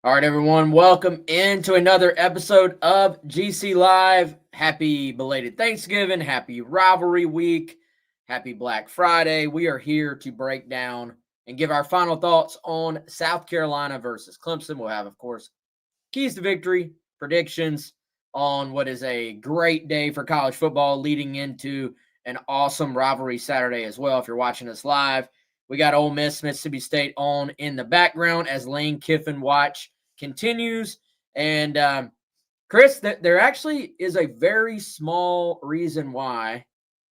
All right, everyone, welcome into another episode of GC Live. Happy belated Thanksgiving, happy rivalry week, happy Black Friday. We are here to break down and give our final thoughts on South Carolina versus Clemson. We'll have, of course, keys to victory, predictions on what is a great day for college football leading into an awesome rivalry Saturday as well. If you're watching us live, we got Ole Miss, Mississippi State on in the background as Lane Kiffin watch continues. And Chris, there actually is a very small reason why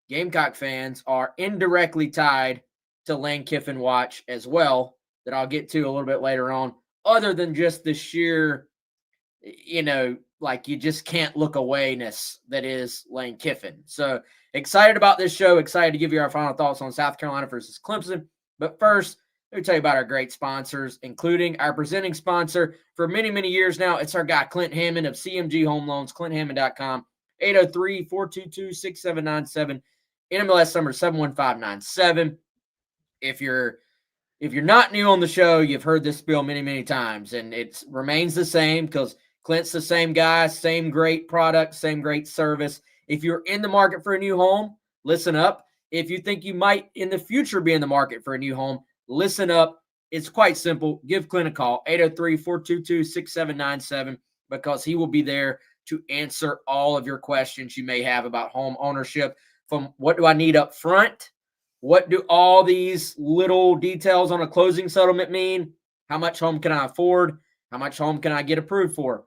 Gamecock fans are indirectly tied to Lane Kiffin watch as well that I'll get to a little bit later on, other than just the sheer, like you just can't look awayness that is Lane Kiffin. So excited about this show, excited to give you our final thoughts on South Carolina versus Clemson. But first, let me tell you about our great sponsors, including our presenting sponsor for many, many years now. It's our guy, Clint Hammond of CMG Home Loans, ClintHammond.com, 803-422-6797, NMLS number 71597. If you're not new on the show, you've heard this spiel many, many times, and it remains the same because Clint's the same guy, same great product, same great service. If you're in the market for a new home, listen up. If you think you might in the future be in the market for a new home, listen up. It's quite simple. Give Clint a call, 803-422-6797, because he will be there to answer all of your questions you may have about home ownership. From what do I need up front? What do all these little details on a closing settlement mean? How much home can I afford? How much home can I get approved for?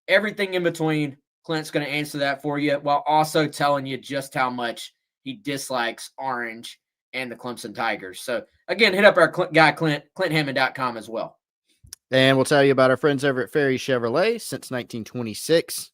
Everything in between, Clint's going to answer that for you while also telling you just how much he dislikes Orange and the Clemson Tigers. So, again, hit up our guy, Clint, ClintHammond.com as well. And we'll tell you about our friends over at Ferry Chevrolet since 1926.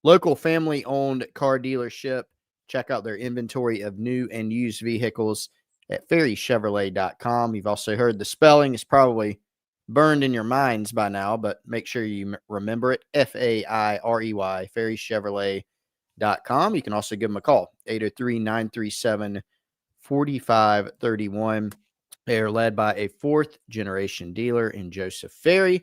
Local family-owned car dealership. Check out their inventory of new and used vehicles at ferrychevrolet.com. You've also heard the spelling is probably burned in your minds by now, but make sure you remember it. F-A-I-R-E-Y, ferrychevrolet.com. You can also give them a call, 803-937-4531. They are led by a fourth-generation dealer in Joseph Ferry.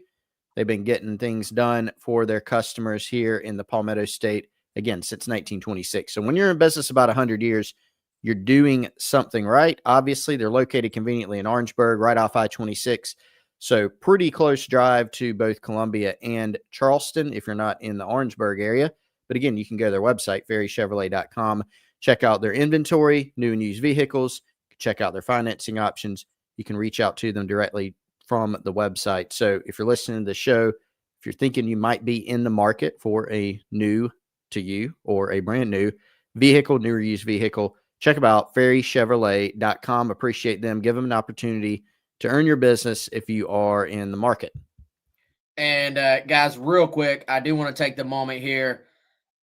They've been getting things done for their customers here in the Palmetto State, again, since 1926. So when you're in business about 100 years, you're doing something right. Obviously, they're located conveniently in Orangeburg, right off I-26. So pretty close drive to both Columbia and Charleston if you're not in the Orangeburg area. But again, you can go to their website, ferrychevrolet.com, check out their inventory, new and used vehicles, check out their financing options. You can reach out to them directly from the website. So if you're listening to the show, if you're thinking you might be in the market for a new to you or a brand new vehicle, new or used vehicle, check them out, ferrychevrolet.com. Appreciate them. Give them an opportunity to earn your business if you are in the market. And guys, real quick, I do want to take the moment here.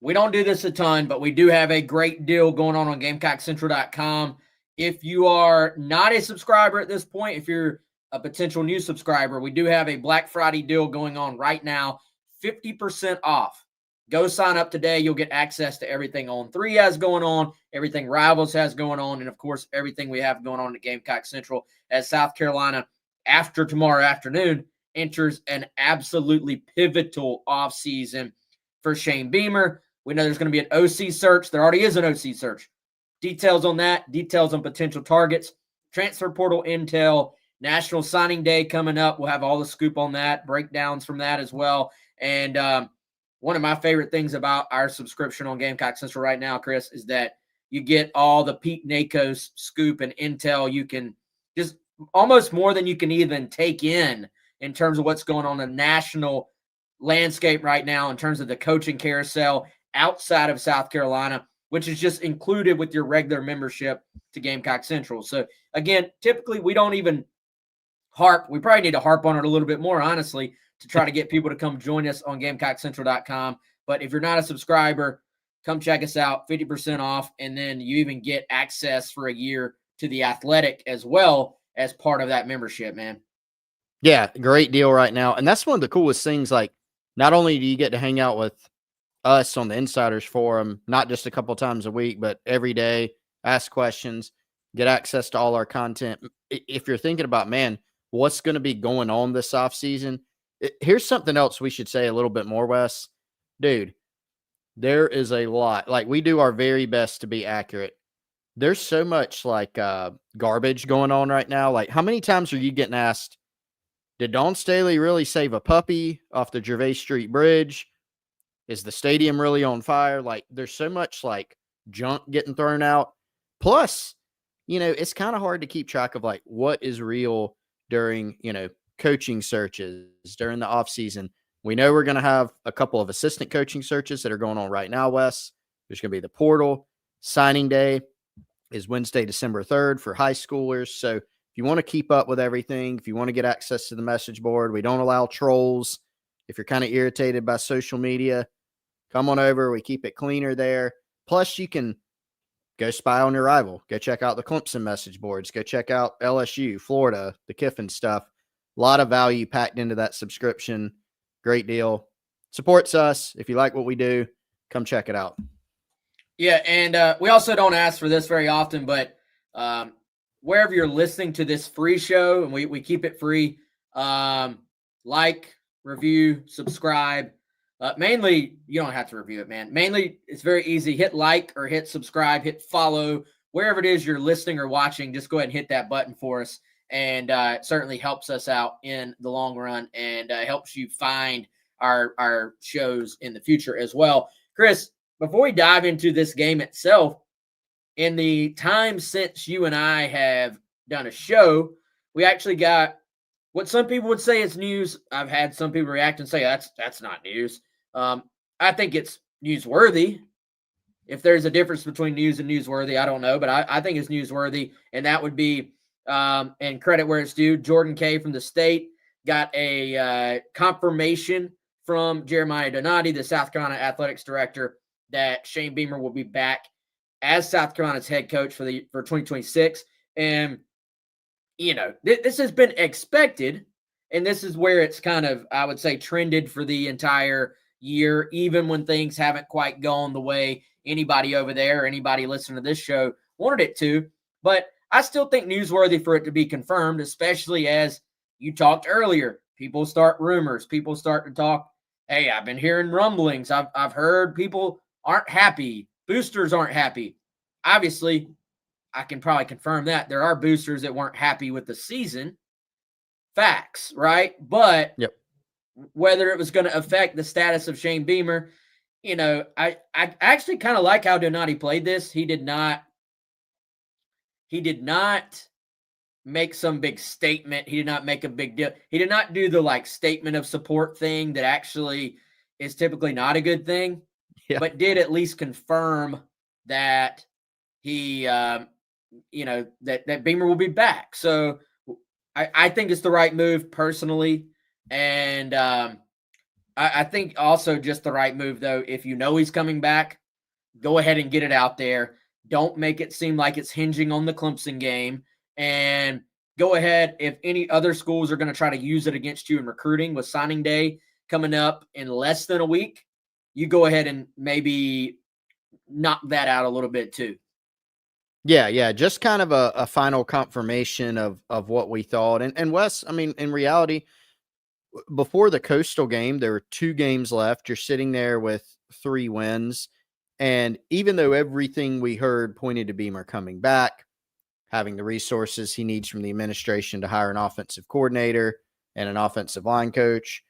We don't do this a ton, but we do have a great deal going on GamecockCentral.com. If you are not a subscriber at this point, if you're a potential new subscriber, we do have a Black Friday deal going on right now, 50% off. Go sign up today. You'll get access to everything On3 has going on, everything Rivals has going on, and, of course, everything we have going on at Gamecock Central as South Carolina, after tomorrow afternoon, enters an absolutely pivotal offseason for Shane Beamer. We know there's going to be an OC search. There already is an OC search. Details on that, details on potential targets, transfer portal intel, National Signing Day coming up. We'll have all the scoop on that, breakdowns from that as well. And one of my favorite things about our subscription on Gamecock Central right now, Chris, is that you get all the Pete Nakos scoop and intel. You can just almost more than you can even take in terms of what's going on in the national landscape right now in terms of the coaching carousel outside of South Carolina, which is just included with your regular membership to Gamecock Central. So, again, typically we don't even harp. We probably need to harp on it a little bit more, honestly, to try to get people to come join us on GamecockCentral.com. But if you're not a subscriber, come check us out, 50% off, and then you even get access for a year to The Athletic as well as part of that membership, man. Yeah, great deal right now. And that's one of the coolest things. Like, not only do you get to hang out with us on the Insiders Forum, not just a couple times a week, but every day, ask questions, get access to all our content. If you're thinking about, man, what's going to be going on this offseason, Here's something else we should say a little bit more, Wes. Dude, there is a lot. Like, we do our very best to be accurate. There's so much like garbage going on right now. Like, how many times are you getting asked, did Dawn Staley really save a puppy off the Gervais Street Bridge? Is the stadium really on fire? Like, there's so much like junk getting thrown out. Plus, it's kind of hard to keep track of like what is real during, coaching searches during the off season. We know we're going to have a couple of assistant coaching searches that are going on right now, Wes. There's going to be the portal. Signing day is Wednesday, December 3rd for high schoolers. So if you want to keep up with everything, if you want to get access to the message board, we don't allow trolls. If you're kind of irritated by social media, come on over. We keep it cleaner there. Plus, you can go spy on your rival. Go check out the Clemson message boards. Go check out LSU, Florida, the Kiffin stuff. A lot of value packed into that subscription. Great deal. Supports us. If you like what we do, come check it out. Yeah, and we also don't ask for this very often, but wherever you're listening to this free show, and we keep it free, like, review, subscribe. Mainly, you don't have to review it, man. Mainly, it's very easy. Hit like or hit subscribe, hit follow. Wherever it is you're listening or watching, just go ahead and hit that button for us. And it certainly helps us out in the long run and helps you find our shows in the future as well. Chris, before we dive into this game itself, in the time since you and I have done a show, we actually got what some people would say is news. I've had some people react and say that's not news. I think it's newsworthy. If there's a difference between news and newsworthy, I don't know, but I think it's newsworthy, and that would be, and credit where it's due, Jordan K. from the state got a confirmation from Jeremiah Donati, the South Carolina athletics director, that Shane Beamer will be back as South Carolina's head coach for 2026. And, this has been expected, and this is where it's kind of, I would say, trended for the entire year, even when things haven't quite gone the way anybody over there or anybody listening to this show wanted it to. But I still think newsworthy for it to be confirmed, especially as you talked earlier. People start rumors. People start to talk, hey, I've been hearing rumblings. I've heard people aren't happy. Boosters aren't happy. Obviously, I can probably confirm that. There are boosters that weren't happy with the season. Facts, right? But Yep. Whether it was going to affect the status of Shane Beamer, I actually kind of like how Donati played this. He did not make some big statement. He did not make a big deal. He did not do the statement of support thing that actually is typically not a good thing, but did at least confirm that he, that Beamer will be back. So I think it's the right move personally. And I think also just the right move, though. If you know he's coming back, go ahead and get it out there. Don't make it seem like it's hinging on the Clemson game. And go ahead, if any other schools are going to try to use it against you in recruiting with signing day coming up in less than a week, you go ahead and maybe knock that out a little bit too. Yeah. Just kind of a final confirmation of what we thought. And Wes, I mean, in reality, before the Coastal game, there were 2 games left. You're sitting there with 3 wins. And even though everything we heard pointed to Beamer coming back, having the resources he needs from the administration to hire an offensive coordinator and an offensive line coach,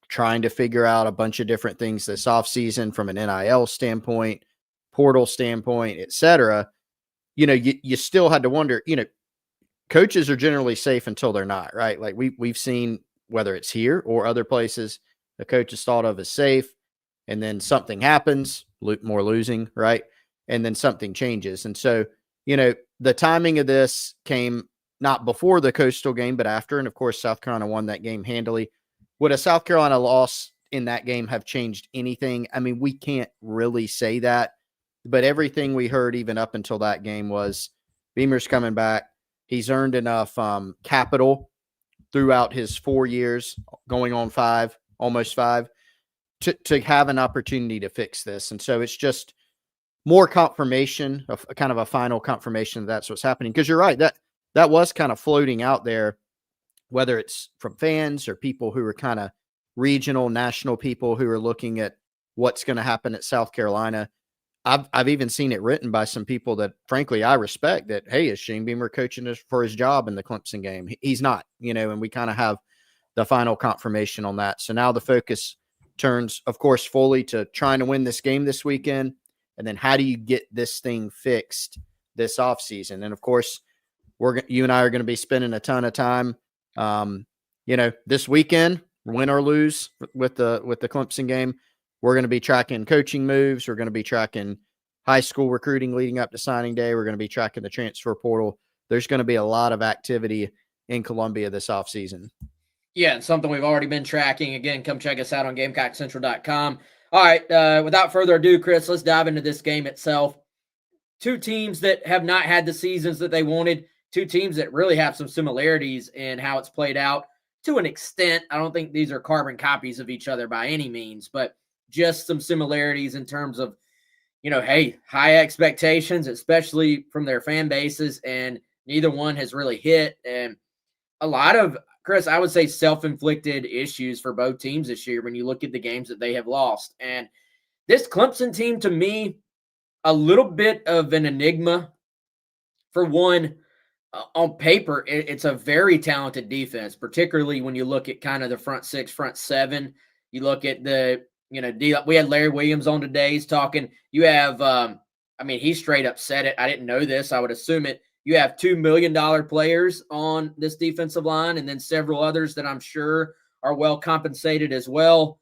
trying to figure out a bunch of different things this offseason from an NIL standpoint, portal standpoint, et cetera, you still had to wonder, coaches are generally safe until they're not, right? Like we've seen, whether it's here or other places, the coach is thought of as safe, and then something happens, more losing, right? And then something changes. And so, the timing of this came not before the Coastal game, but after. And of course, South Carolina won that game handily. Would a South Carolina loss in that game have changed anything? I mean, we can't really say that, but everything we heard even up until that game was Beamer's coming back. He's earned enough capital throughout his 4 years, going on 5, almost 5, to have an opportunity to fix this. And so it's just more confirmation, of kind of a final confirmation that that's what's happening. Because you're right, that was kind of floating out there whether it's from fans or people who are kind of regional, national people who are looking at what's going to happen at South Carolina. I've even seen it written by some people that, frankly, I respect that, hey, is Shane Beamer coaching for his job in the Clemson game? He's not, and we kind of have the final confirmation on that. So now the focus turns, of course, fully to trying to win this game this weekend. And then how do you get this thing fixed this offseason? And, of course, you and I are going to be spending a ton of time, this weekend, win or lose with the Clemson game. We're going to be tracking coaching moves. We're going to be tracking high school recruiting leading up to signing day. We're going to be tracking the transfer portal. There's going to be a lot of activity in Columbia this offseason. Yeah, and something we've already been tracking. Again, come check us out on GamecockCentral.com. All right, without further ado, Chris, let's dive into this game itself. Two teams that have not had the seasons that they wanted. Two teams that really have some similarities in how it's played out to an extent. I don't think these are carbon copies of each other by any means, but just some similarities in terms of, high expectations, especially from their fan bases, and neither one has really hit. And a lot of, Chris, I would say self-inflicted issues for both teams this year when you look at the games that they have lost. And this Clemson team, to me, a little bit of an enigma. For one, on paper, it's a very talented defense, particularly when you look at kind of the front six, front seven. You look at we had Larry Williams on today. He's talking. You have, he straight up said it. I didn't know this. I would assume it. You have $2 million players on this defensive line, and then several others that I'm sure are well compensated as well.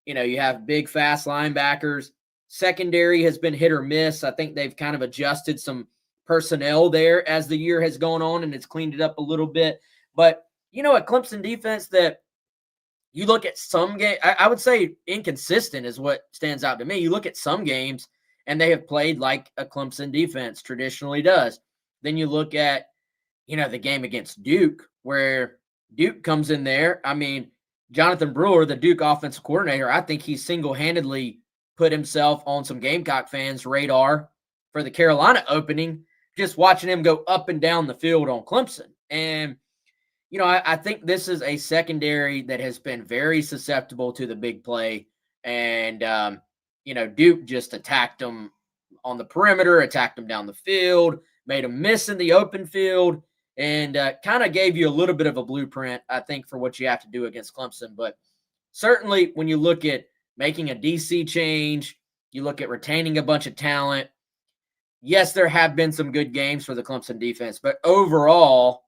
You have big, fast linebackers. Secondary has been hit or miss. I think they've kind of adjusted some personnel there as the year has gone on, and it's cleaned it up a little bit. But, a Clemson defense that you look at some game, I would say inconsistent is what stands out to me. You look at some games, and they have played like a Clemson defense traditionally does. Then you look at, the game against Duke, where Duke comes in there. Jonathan Brewer, the Duke offensive coordinator, I think he single-handedly put himself on some Gamecock fans' radar for the Carolina opening, just watching him go up and down the field on Clemson. And, I think this is a secondary that has been very susceptible to the big play. And, Duke just attacked them on the perimeter, attacked them down the field, made them miss in the open field, and kind of gave you a little bit of a blueprint, I think, for what you have to do against Clemson. But certainly when you look at making a DC change, you look at retaining a bunch of talent, yes, there have been some good games for the Clemson defense, but overall,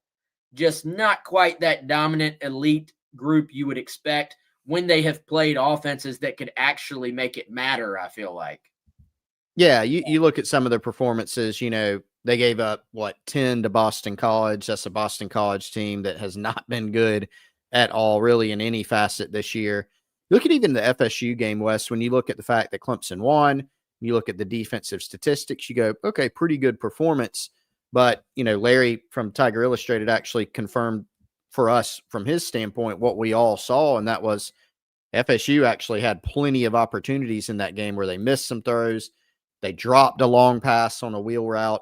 just not quite that dominant elite group you would expect when they have played offenses that could actually make it matter, I feel like. Yeah, you look at some of their performances, they gave up, 10 to Boston College. That's a Boston College team that has not been good at all, really, in any facet this year. Look at even the FSU game, Wes, when you look at the fact that Clemson won, you look at the defensive statistics, you go, okay, pretty good performance. But, Larry from Tiger Illustrated actually confirmed for us from his standpoint what we all saw, and that was FSU actually had plenty of opportunities in that game where they missed some throws. They dropped a long pass on a wheel route.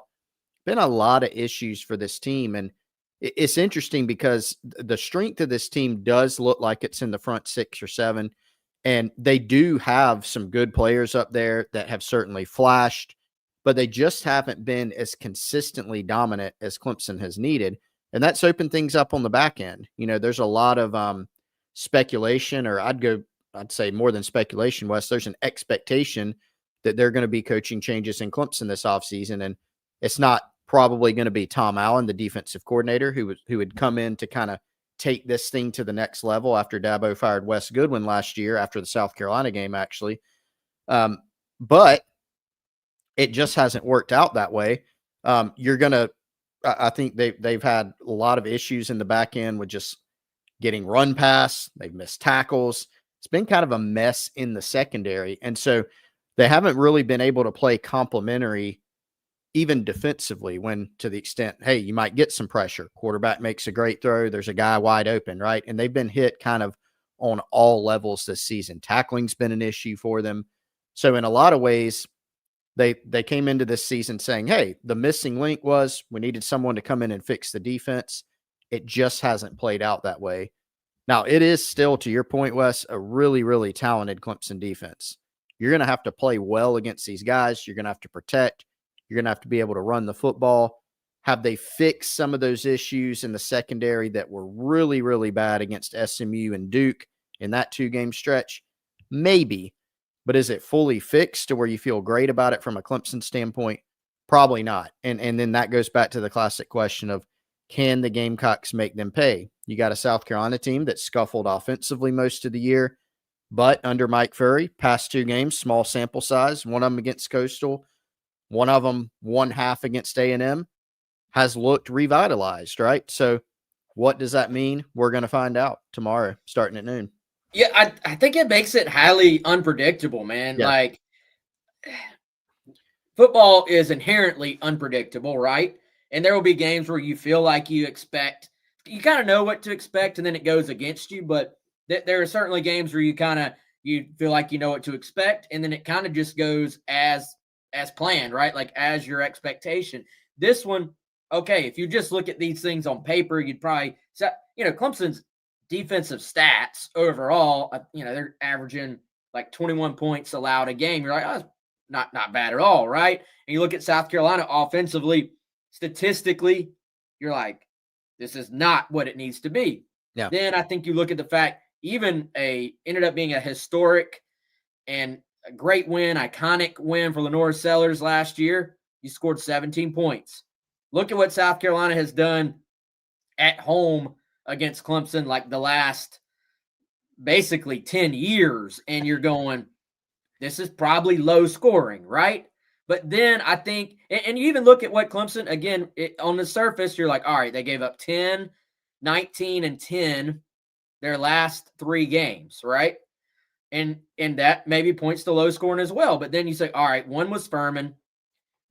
Been a lot of issues for this team. And it's interesting because the strength of this team does look like it's in the front 6 or 7. And they do have some good players up there that have certainly flashed, but they just haven't been as consistently dominant as Clemson has needed. And that's opened things up on the back end. There's a lot of speculation, or I'd say more than speculation, Wes. There's an expectation that they're going to be coaching changes in Clemson this offseason. And it's not probably going to be Tom Allen, the defensive coordinator, who would come in to kind of take this thing to the next level after Dabo fired Wes Goodwin last year after the South Carolina game, actually. But it just hasn't worked out that way. I think they've had a lot of issues in the back end with just getting run pass. They've missed tackles. It's been kind of a mess in the secondary. And so they haven't really been able to play complementary, even defensively, when to the extent, hey, you might get some pressure. Quarterback makes a great throw. There's a guy wide open, right? And they've been hit kind of on all levels this season. Tackling's been an issue for them. So in a lot of ways, they came into this season saying, hey, the missing link was we needed someone to come in and fix the defense. It just hasn't played out that way. Now, it is still, to your point, Wes, a really, really talented Clemson defense. You're going to have to play well against these guys. You're going to have to protect. You're going to have to be able to run the football. Have they fixed some of those issues in the secondary that were really, really bad against SMU and Duke in that 2-game stretch? Maybe. But is it fully fixed to where you feel great about it from a Clemson standpoint? Probably not. And then that goes back to the classic question of, can the Gamecocks make them pay? You got a South Carolina team that scuffled offensively most of the year, but under Mike Furry, past 2 games, small sample size, one of them against Coastal, one of them 1/2 against A&M, has looked revitalized, right? So what does that mean? We're going to find out tomorrow, starting at noon. Yeah, I think it makes it highly unpredictable, man. Yeah. Like, football is inherently unpredictable, right? And there will be games where you feel like you kind of know what to expect, and then it goes against you. But there are certainly games where you feel like you know what to expect, and then it kind of just goes as planned, right? Like as your expectation. This one, okay, if you just look at these things on paper, you'd probably, Clemson's defensive stats overall, they're averaging like 21 points allowed a game. You're like, oh, not bad at all, right? And you look at South Carolina offensively, statistically, you're like, this is not what it needs to be. Yeah. Then I think you look at the fact, ended up being a historic and a great win, iconic win for Lenore Sellers last year. You scored 17 points. Look at what South Carolina has done at home against Clemson like the last basically 10 years. And you're going, this is probably low scoring, right? But then I think, and you even look at what Clemson, again, on the surface, you're like, all right, they gave up 10, 19, and 10 their last 3 games, right? And that maybe points to low scoring as well. But then you say, all right, one was Furman.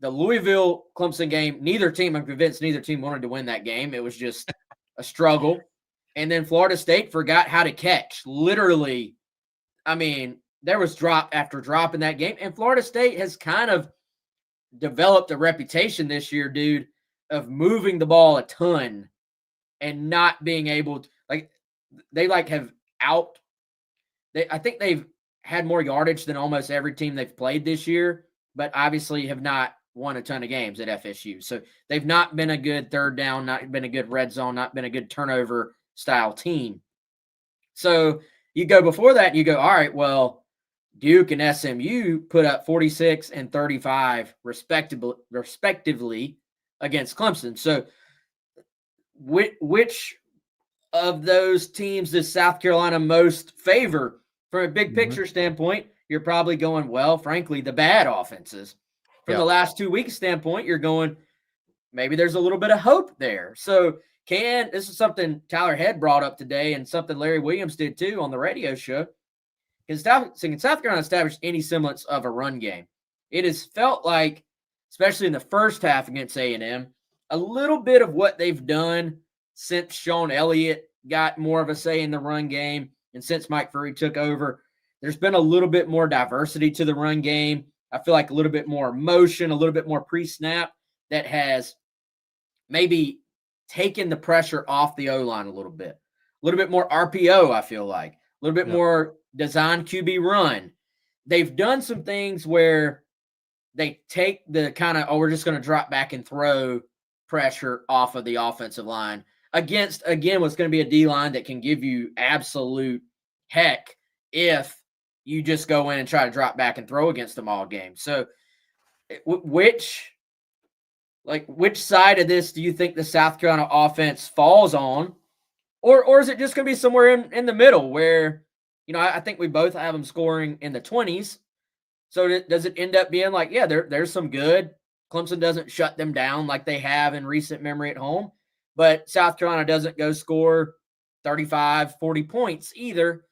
The Louisville-Clemson game, I'm convinced neither team wanted to win that game. It was just a struggle. And then Florida State forgot how to catch. Literally, I mean, there was drop after drop in that game. And Florida State has kind of developed a reputation this year, dude, of moving the ball a ton and not being able to, I think they've had more yardage than almost every team they've played this year, but obviously have not won a ton of games at FSU. So they've not been a good third down, not been a good red zone, not been a good turnover style team. So you go before that and you go, all right, well, Duke and SMU put up 46 and 35 respectively against Clemson. So which of those teams does South Carolina most favor? From a big picture standpoint, you're probably going, well, frankly, the bad offenses. From the last 2 weeks standpoint, you're going, maybe there's a little bit of hope there. So this is something Tyler Head brought up today and something Larry Williams did too on the radio show. Can South Carolina establish any semblance of a run game? It has felt like, especially in the first half against A&M, a little bit of what they've done since Sean Elliott got more of a say in the run game and since Mike Furry took over. There's been a little bit more diversity to the run game. I feel like a little bit more motion, a little bit more pre-snap that has maybe taken the pressure off the O-line a little bit more RPO, I feel like, a little bit more design QB run. They've done some things where they take the kind of, we're just going to drop back and throw pressure off of the offensive line against, again, what's going to be a D-line that can give you absolute heck if you just go in and try to drop back and throw against them all game. So which side of this do you think the South Carolina offense falls on? Or is it just going to be somewhere in the middle where, I think we both have them scoring in the 20s. So does it end up being like, yeah, there's some good. Clemson doesn't shut them down like they have in recent memory at home. But South Carolina doesn't go score 35, 40 points either.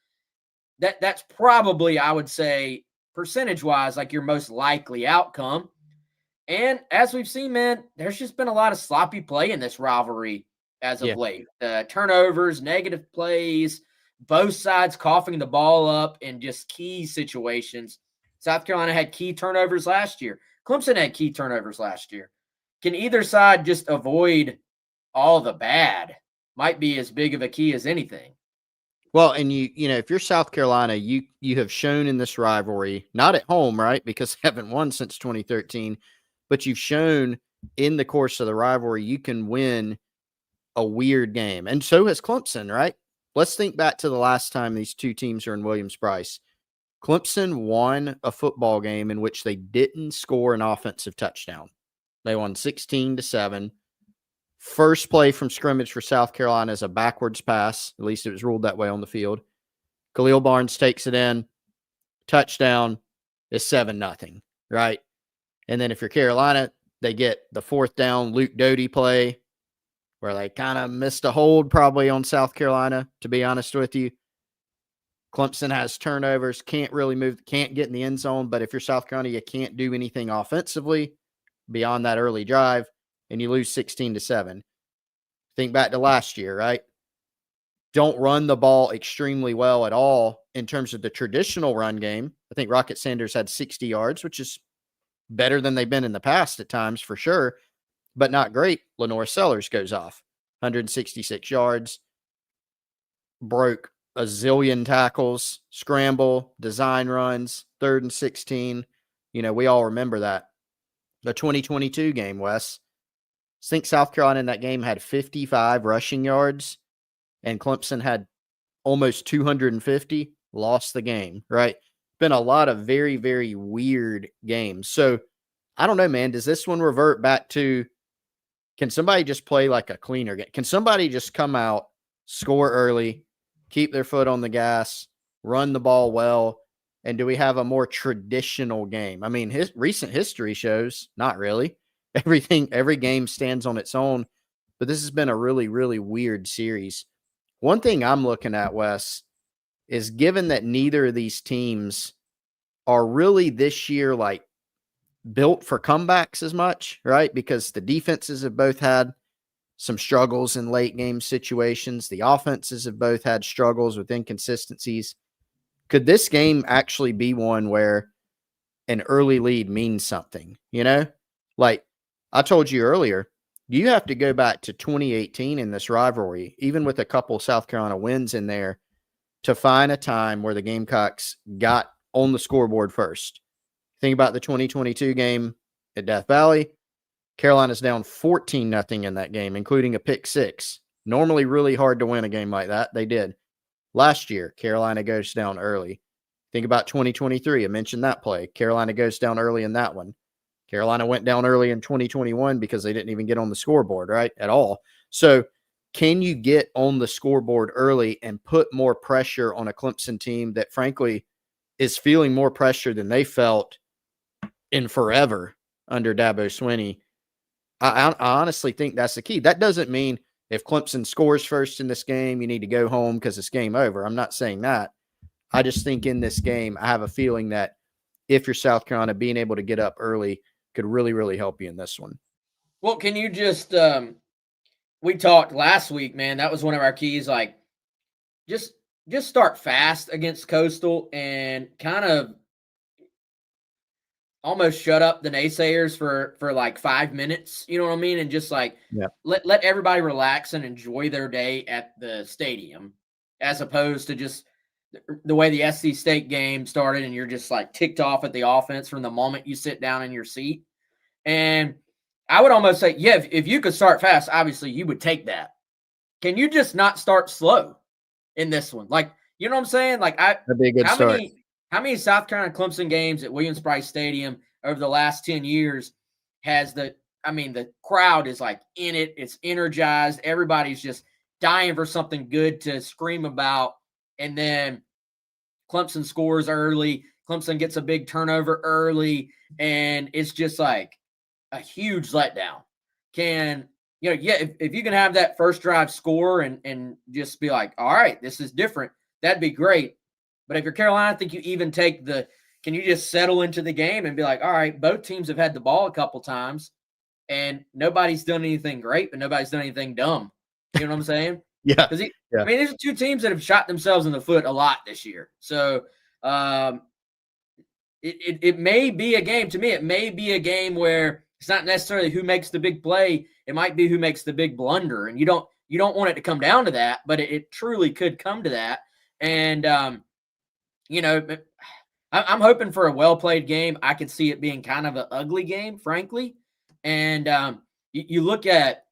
That's probably, I would say, percentage-wise, like your most likely outcome. And as we've seen, man, there's just been a lot of sloppy play in this rivalry as of late. Turnovers, negative plays, both sides coughing the ball up in just key situations. South Carolina had key turnovers last year. Clemson had key turnovers last year. Can either side just avoid all the bad might be as big of a key as anything. Well, and you know, if you're South Carolina, you have shown in this rivalry, not at home, right? Because they haven't won since 2013, but you've shown in the course of the rivalry you can win a weird game. And so has Clemson, right? Let's think back to the last time these two teams are in Williams-Brice. Clemson won a football game in which they didn't score an offensive touchdown. They won 16-7. First play from scrimmage for South Carolina is a backwards pass. At least it was ruled that way on the field. Khalil Barnes takes it in. Touchdown is 7-0, right? And then if you're Carolina, they get the fourth down Luedecke play where they kind of missed a hold probably on South Carolina, to be honest with you. Clemson has turnovers, can't really move, can't get in the end zone. But if you're South Carolina, you can't do anything offensively beyond that early drive, and you lose 16-7. Think back to last year, right? Don't run the ball extremely well at all in terms of the traditional run game. I think Rocket Sanders had 60 yards, which is better than they've been in the past at times for sure, but not great. Lenore Sellers goes off, 166 yards, broke a zillion tackles, scramble, design runs, 3rd and 16. You know, we all remember that. The 2022 game, Wes. I think South Carolina in that game had 55 rushing yards, and Clemson had almost 250, lost the game, right? Been a lot of very, very weird games. So I don't know, man. Does this one revert back to, can somebody just play like a cleaner game? Can somebody just come out, score early, keep their foot on the gas, run the ball well? And do we have a more traditional game? I mean, recent history shows not really. Every game stands on its own, but this has been a really, really weird series. One thing I'm looking at, Wes, is given that neither of these teams are really this year like built for comebacks as much, right? Because the defenses have both had some struggles in late game situations. The offenses have both had struggles with inconsistencies. Could this game actually be one where an early lead means something? You know, like I told you earlier, you have to go back to 2018 in this rivalry, even with a couple South Carolina wins in there, to find a time where the Gamecocks got on the scoreboard first. Think about the 2022 game at Death Valley. Carolina's down 14-0 in that game, including a pick six. Normally really hard to win a game like that. They did. Last year, Carolina goes down early. Think about 2023. I mentioned that play. Carolina goes down early in that one. Carolina went down early in 2021 because they didn't even get on the scoreboard, right, at all. So can you get on the scoreboard early and put more pressure on a Clemson team that, frankly, is feeling more pressure than they felt in forever under Dabo Swinney? I honestly think that's the key. That doesn't mean if Clemson scores first in this game, you need to go home because it's game over. I'm not saying that. I just think in this game, I have a feeling that if you're South Carolina, being able to get up early could really, really help you in this one. Well, can you just we talked last week, man. That was one of our keys. Like, just start fast against Coastal and kind of almost shut up the naysayers for like 5 minutes. You know what I mean? And just like let everybody relax and enjoy their day at the stadium, as opposed to just the way the SC State game started, and you're just like ticked off at the offense from the moment you sit down in your seat. And I would almost say, yeah, if you could start fast, obviously you would take that. Can you just not start slow in this one? Like, you know what I'm saying? Like, that'd be a good start. How many South Carolina Clemson games at Williams-Brice Stadium over the last 10 years has the crowd is like in it. It's energized. Everybody's just dying for something good to scream about. And then Clemson scores early. Clemson gets a big turnover early. And it's just like a huge letdown. If you can have that first drive score and just be like, all right, this is different, that'd be great. But if you're Carolina, I think you even take can you just settle into the game and be like, all right, both teams have had the ball a couple times and nobody's done anything great, but nobody's done anything dumb. You know what I'm saying? Yeah. I mean, these are two teams that have shot themselves in the foot a lot this year. So it may be a game, to me, it may be a game where it's not necessarily who makes the big play. It might be who makes the big blunder. And you don't You don't want it to come down to that, but it truly could come to that. And, you know, I'm hoping for a well-played game. I could see it being kind of an ugly game, frankly. And you look at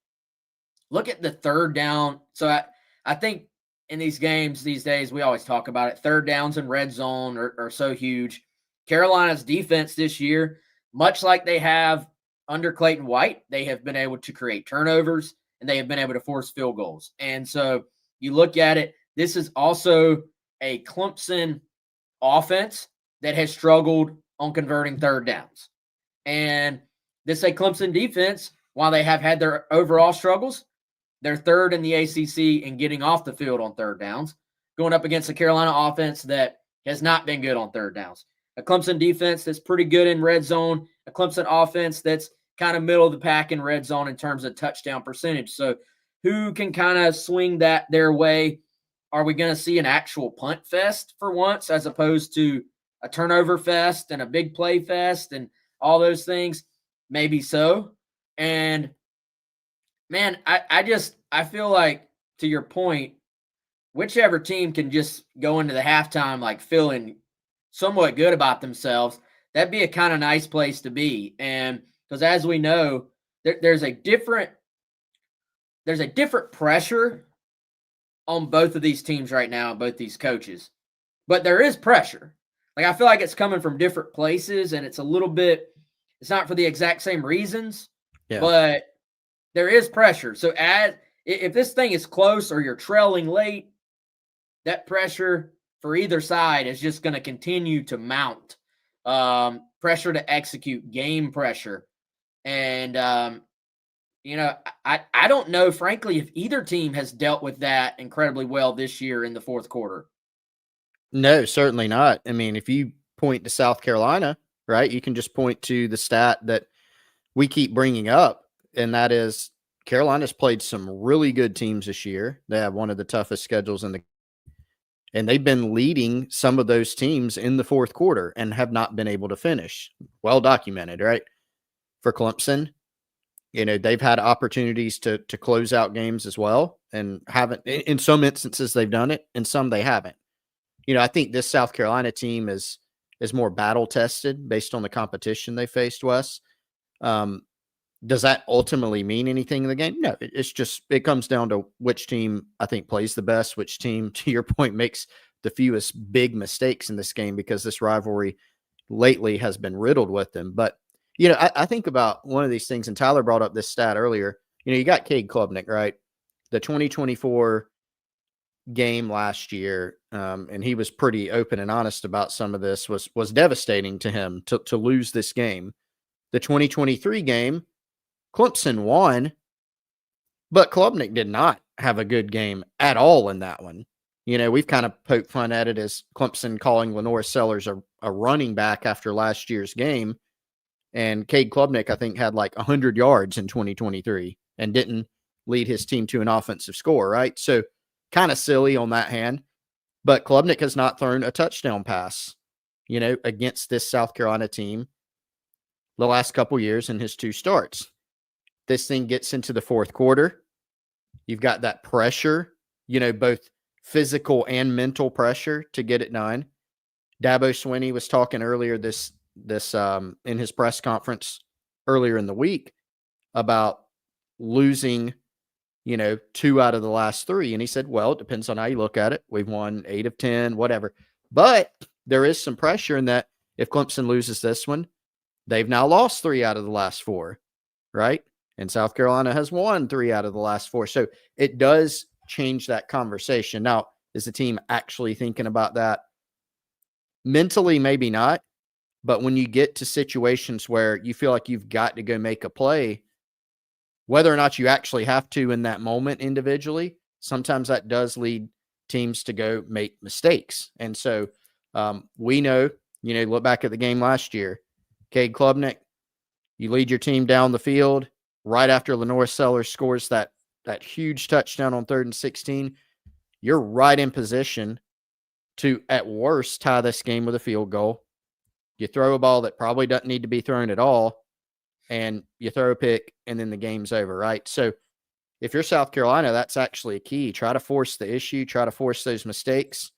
the third down. So I think in these games these days, we always talk about it. Third downs in red zone are so huge. Carolina's defense this year, much like they have under Clayton White, they have been able to create turnovers and they have been able to force field goals. And so you look at it, this is also a Clemson offense that has struggled on converting third downs. And this is a Clemson defense, while they have had their overall struggles, they're third in the ACC in getting off the field on third downs, going up against a Carolina offense that has not been good on third downs. A Clemson defense that's pretty good in red zone, a Clemson offense that's kind of middle of the pack in red zone in terms of touchdown percentage. So who can kind of swing that their way? Are we going to see an actual punt fest for once as opposed to a turnover fest and a big play fest and all those things? Maybe so. And man, I feel like, to your point, whichever team can just go into the halftime like feeling somewhat good about themselves, that'd be a kind of nice place to be. And because as we know, there's a different pressure on both of these teams right now, both these coaches. But there is pressure. Like, I feel like it's coming from different places, and it's not for the exact same reasons, but there is pressure. So if this thing is close or you're trailing late, that pressure for either side is just going to continue to mount. Pressure to execute, game pressure. And, I don't know, frankly, if either team has dealt with that incredibly well this year in the fourth quarter. No, certainly not. I mean, if you point to South Carolina, right, you can just point to the stat that we keep bringing up, and that is Carolina's played some really good teams this year. They have one of the toughest schedules and they've been leading some of those teams in the fourth quarter and have not been able to finish. Well documented, right? For Clemson, they've had opportunities to close out games as well and haven't. In some instances, they've done it. In some, they haven't. I think this South Carolina team is more battle tested based on the competition they faced, Wes. Does that ultimately mean anything in the game? No, it comes down to which team I think plays the best, which team, to your point, makes the fewest big mistakes in this game, because this rivalry lately has been riddled with them. But, I think about one of these things, and Tyler brought up this stat earlier. You got Cade Klubnik, right? The 2024 game last year, and he was pretty open and honest about some of this, was devastating to him to lose this game. The 2023 game, Clemson won, but Klubnik did not have a good game at all in that one. We've kind of poked fun at it as Clemson calling Lenore Sellers a running back after last year's game. And Cade Klubnik, I think, had like 100 yards in 2023 and didn't lead his team to an offensive score, right? So kind of silly on that hand. But Klubnik has not thrown a touchdown pass, against this South Carolina team the last couple years in his two starts. This thing gets into the fourth quarter. You've got that pressure, both physical and mental pressure to get it done. Dabo Swinney was talking earlier this in his press conference earlier in the week about losing, 2 out of the last 3. And he said, well, it depends on how you look at it. We've won 8 of 10, whatever. But there is some pressure in that if Clemson loses this one, they've now lost 3 out of the last 4, right? And South Carolina has won 3 out of the last 4. So it does change that conversation. Now, is the team actually thinking about that? Mentally, maybe not. But when you get to situations where you feel like you've got to go make a play, whether or not you actually have to in that moment individually, sometimes that does lead teams to go make mistakes. And so we know, look back at the game last year, Cade Klubnik, you lead your team down the field right after Lenore Sellers scores that huge touchdown on 3rd and 16. You're right in position to, at worst, tie this game with a field goal. You throw a ball that probably doesn't need to be thrown at all, and you throw a pick, and then the game's over, right? So if you're South Carolina, that's actually a key. Try to force the issue, try to force those mistakes.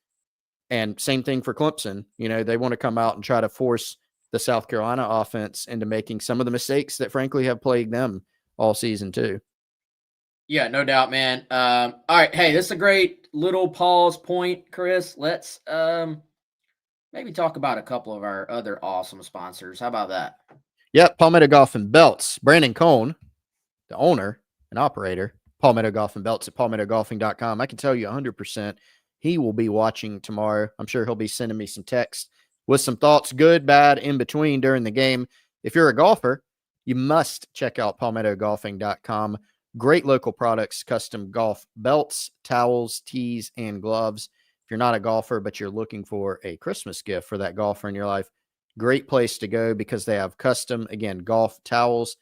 And same thing for Clemson. You know, they want to come out and try to force the South Carolina offense into making some of the mistakes that frankly have plagued them all season too. Yeah, no doubt, man. All right. Hey, this is a great little pause point, Chris. Let's maybe talk about a couple of our other awesome sponsors. How about that? Yep, Palmetto Golf and Belts. Brandon Cohn, the owner and operator, Palmetto Golf and Belts at palmettogolfing.com. I can tell you 100% he will be watching tomorrow. I'm sure he'll be sending me some text with some thoughts, good, bad, in between during the game. If you're a golfer, you must check out palmettogolfing.com. Great local products, custom golf belts, towels, tees, and gloves. If you're not a golfer, but you're looking for a Christmas gift for that golfer in your life, great place to go because they have custom, again, golf towels,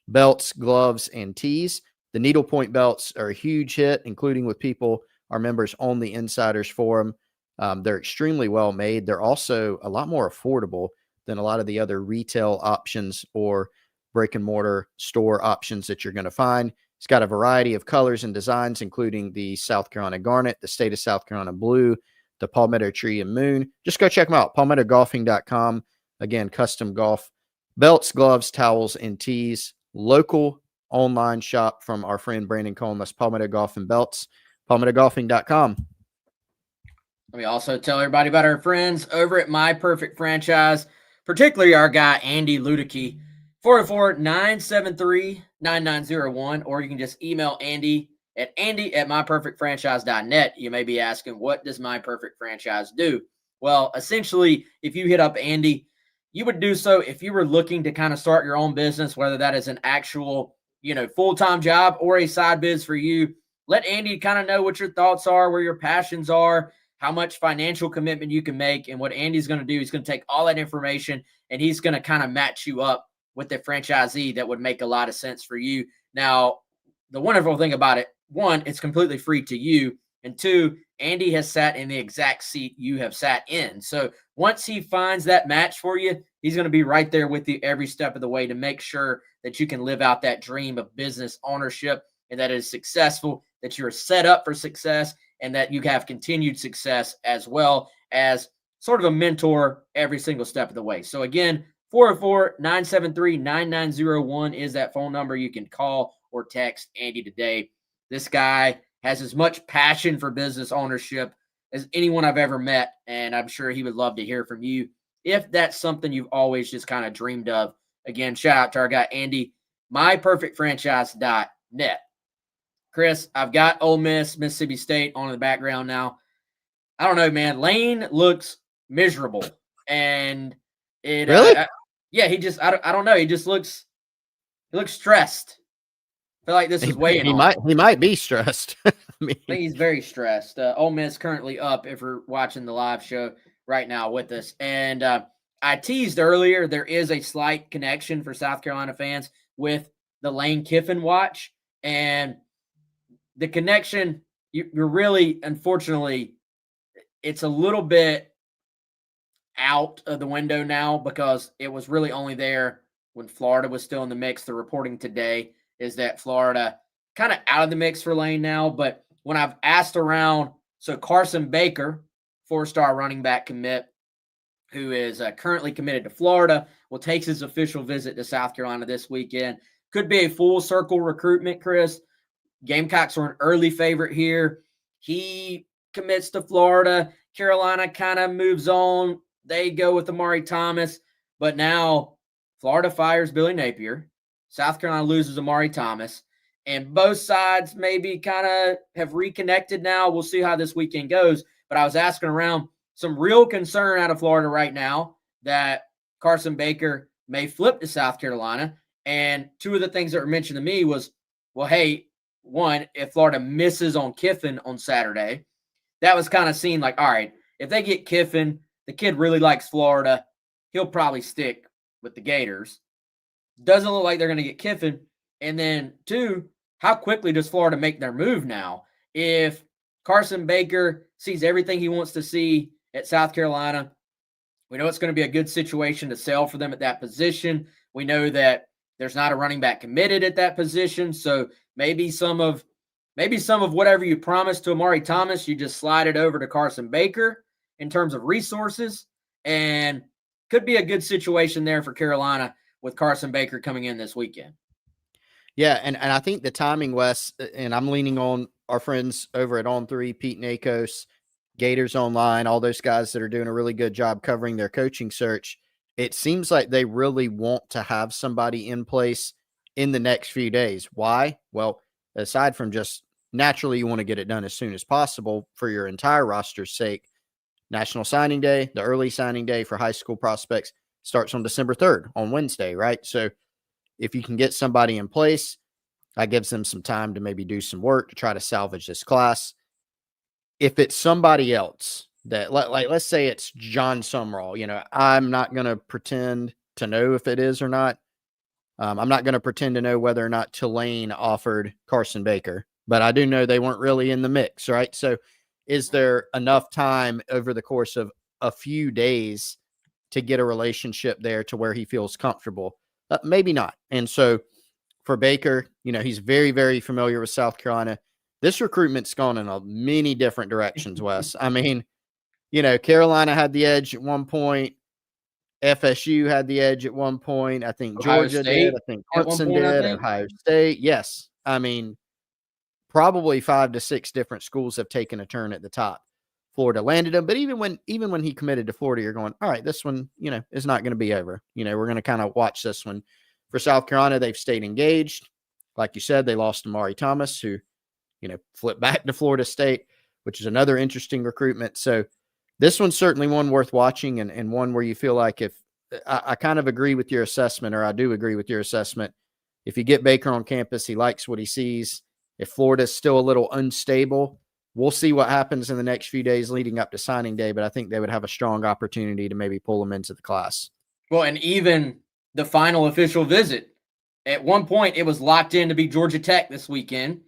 belts, gloves, and tees. The needlepoint belts are a huge hit, including with people, our members on the Insiders Forum. They're extremely well made. They're also a lot more affordable than a lot of the other retail options or brick and mortar store options that you're going to find. It's got a variety of colors and designs, including the South Carolina Garnet, the State of South Carolina Blue, the Palmetto Tree and Moon. Just go check them out, palmettogolfing.com. Again, custom golf belts, gloves, towels, and tees. Local online shop from our friend Brandon Cohn. That's Palmetto Golf and Belts, palmettogolfing.com. Let me also tell everybody about our friends over at My Perfect Franchise, particularly our guy, Andy Luedecke, 404-973-9901, or you can just email Andy at myperfectfranchise.net. You may be asking, what does My Perfect Franchise do? Well, essentially, if you hit up Andy, you would do so if you were looking to kind of start your own business, whether that is an actual, full-time job or a side biz for you. Let Andy kind of know what your thoughts are, where your passions are, how much financial commitment you can make. And what Andy's going to do, he's going to take all that information and he's going to kind of match you up with the franchisee that would make a lot of sense for you. Now, the wonderful thing about it, one, it's completely free to you. And two, Andy has sat in the exact seat you have sat in. So once he finds that match for you, he's going to be right there with you every step of the way to make sure that you can live out that dream of business ownership and that it is successful, that you're set up for success, and that you have continued success as well as sort of a mentor every single step of the way. So again, 404-973-9901 is that phone number. You can call or text Andy today. This guy has as much passion for business ownership as anyone I've ever met, and I'm sure he would love to hear from you if that's something you've always just kind of dreamed of. Again, shout out to our guy Andy, myperfectfranchise.net. Chris, I've got Ole Miss, Mississippi State on in the background now. I don't know, man. Lane looks miserable, and it Really? he just I don't know. He looks stressed. I feel like this is weighing on him. He might be stressed. I think he's very stressed. Ole Miss currently up if you're watching the live show right now with us. And I teased earlier there is a slight connection for South Carolina fans with the Lane Kiffin watch, and the connection, you're really, unfortunately, it's a little bit out of the window now because it was really only there when Florida was still in the mix. The reporting today is that Florida kind of out of the mix for Lane now. But when I've asked around, so Carson Baker, 4-star running back commit, who is currently committed to Florida, will take his official visit to South Carolina this weekend. Could be a full circle recruitment, Chris. Gamecocks are an early favorite here. He commits to Florida. Carolina kind of moves on. They go with Amari Thomas. But now Florida fires Billy Napier. South Carolina loses Amari Thomas. And both sides maybe kind of have reconnected now. We'll see how this weekend goes. But I was asking around, some real concern out of Florida right now that Carson Baker may flip to South Carolina. And two of the things that were mentioned to me was, well, hey, one, if Florida misses on Kiffin on Saturday, that was kind of seen like, all right, if they get Kiffin, the kid really likes Florida, he'll probably stick with the Gators. Doesn't look like they're going to get Kiffin. And then two, how quickly does Florida make their move now? If Carson Baker sees everything he wants to see at South Carolina, we know it's going to be a good situation to sell for them at that position. We know that there's not a running back committed at that position. So maybe some of maybe some of whatever you promised to Amari Thomas, you just slide it over to Carson Baker in terms of resources, and could be a good situation there for Carolina with Carson Baker coming in this weekend. Yeah, and I think the timing, Wes, and I'm leaning on our friends over at On3, Pete Nakos, Gators Online, all those guys that are doing a really good job covering their coaching search. It seems like they really want to have somebody in place in the next few days. Why? Well, aside from just naturally you want to get it done as soon as possible for your entire roster's sake, National Signing Day, the early signing day for high school prospects, starts on December 3rd, on Wednesday, right? So if you can get somebody in place, that gives them some time to maybe do some work to try to salvage this class. If it's somebody else that, like, let's say it's John Sumrall, I'm not going to pretend to know if it is or not. I'm not going to pretend to know whether or not Tulane offered Carson Baker, but I do know they weren't really in the mix, right? So is there enough time over the course of a few days to get a relationship there to where he feels comfortable? Maybe not. And so for Baker, he's very, very familiar with South Carolina. This recruitment's gone in many different directions, Wes. I mean, Carolina had the edge at one point. FSU had the edge at one point. I think Georgia did. I think Clemson did. Ohio State. Yes. I mean, probably 5 to 6 different schools have taken a turn at the top. Florida landed him, but even when he committed to Florida, you're going, all right, this one, is not going to be over. We're going to kind of watch this one. For South Carolina, they've stayed engaged. Like you said, they lost Amari Thomas, who, flipped back to Florida State, which is another interesting recruitment. So this one's certainly one worth watching, and one where you feel like if I kind of agree with your assessment, or I do agree with your assessment. If you get Baker on campus, he likes what he sees. If Florida's still a little unstable, we'll see what happens in the next few days leading up to signing day, but I think they would have a strong opportunity to maybe pull him into the class. Well, and even the final official visit, at one point it was locked in to be Georgia Tech this weekend,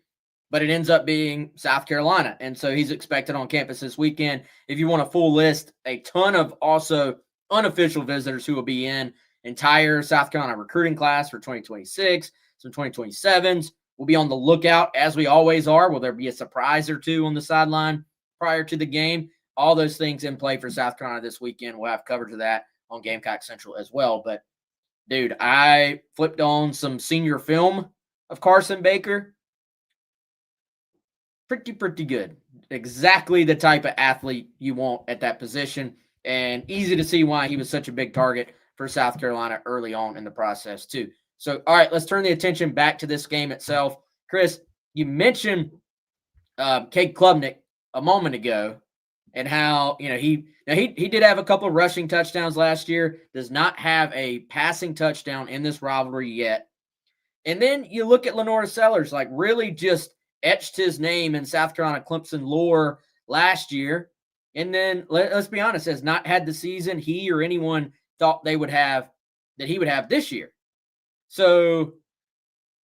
but it ends up being South Carolina. And so he's expected on campus this weekend. If you want a full list, a ton of also unofficial visitors who will be in entire South Carolina recruiting class for 2026, some 2027s. We'll be on the lookout, as we always are. Will there be a surprise or two on the sideline prior to the game? All those things in play for South Carolina this weekend. We'll have coverage of that on Gamecock Central as well. But, dude, I flipped on some senior film of Carson Baker. Pretty good. Exactly the type of athlete you want at that position, and easy to see why he was such a big target for South Carolina early on in the process too. So, all right, let's turn the attention back to this game itself. Chris, you mentioned Cade Klubnik a moment ago, and how he did have a couple of rushing touchdowns last year. Does not have a passing touchdown in this rivalry yet. And then you look at Lenora Sellers, like really just etched his name in South Carolina Clemson lore last year. And then let's be honest, has not had the season he or anyone thought they would have, that he would have this year. So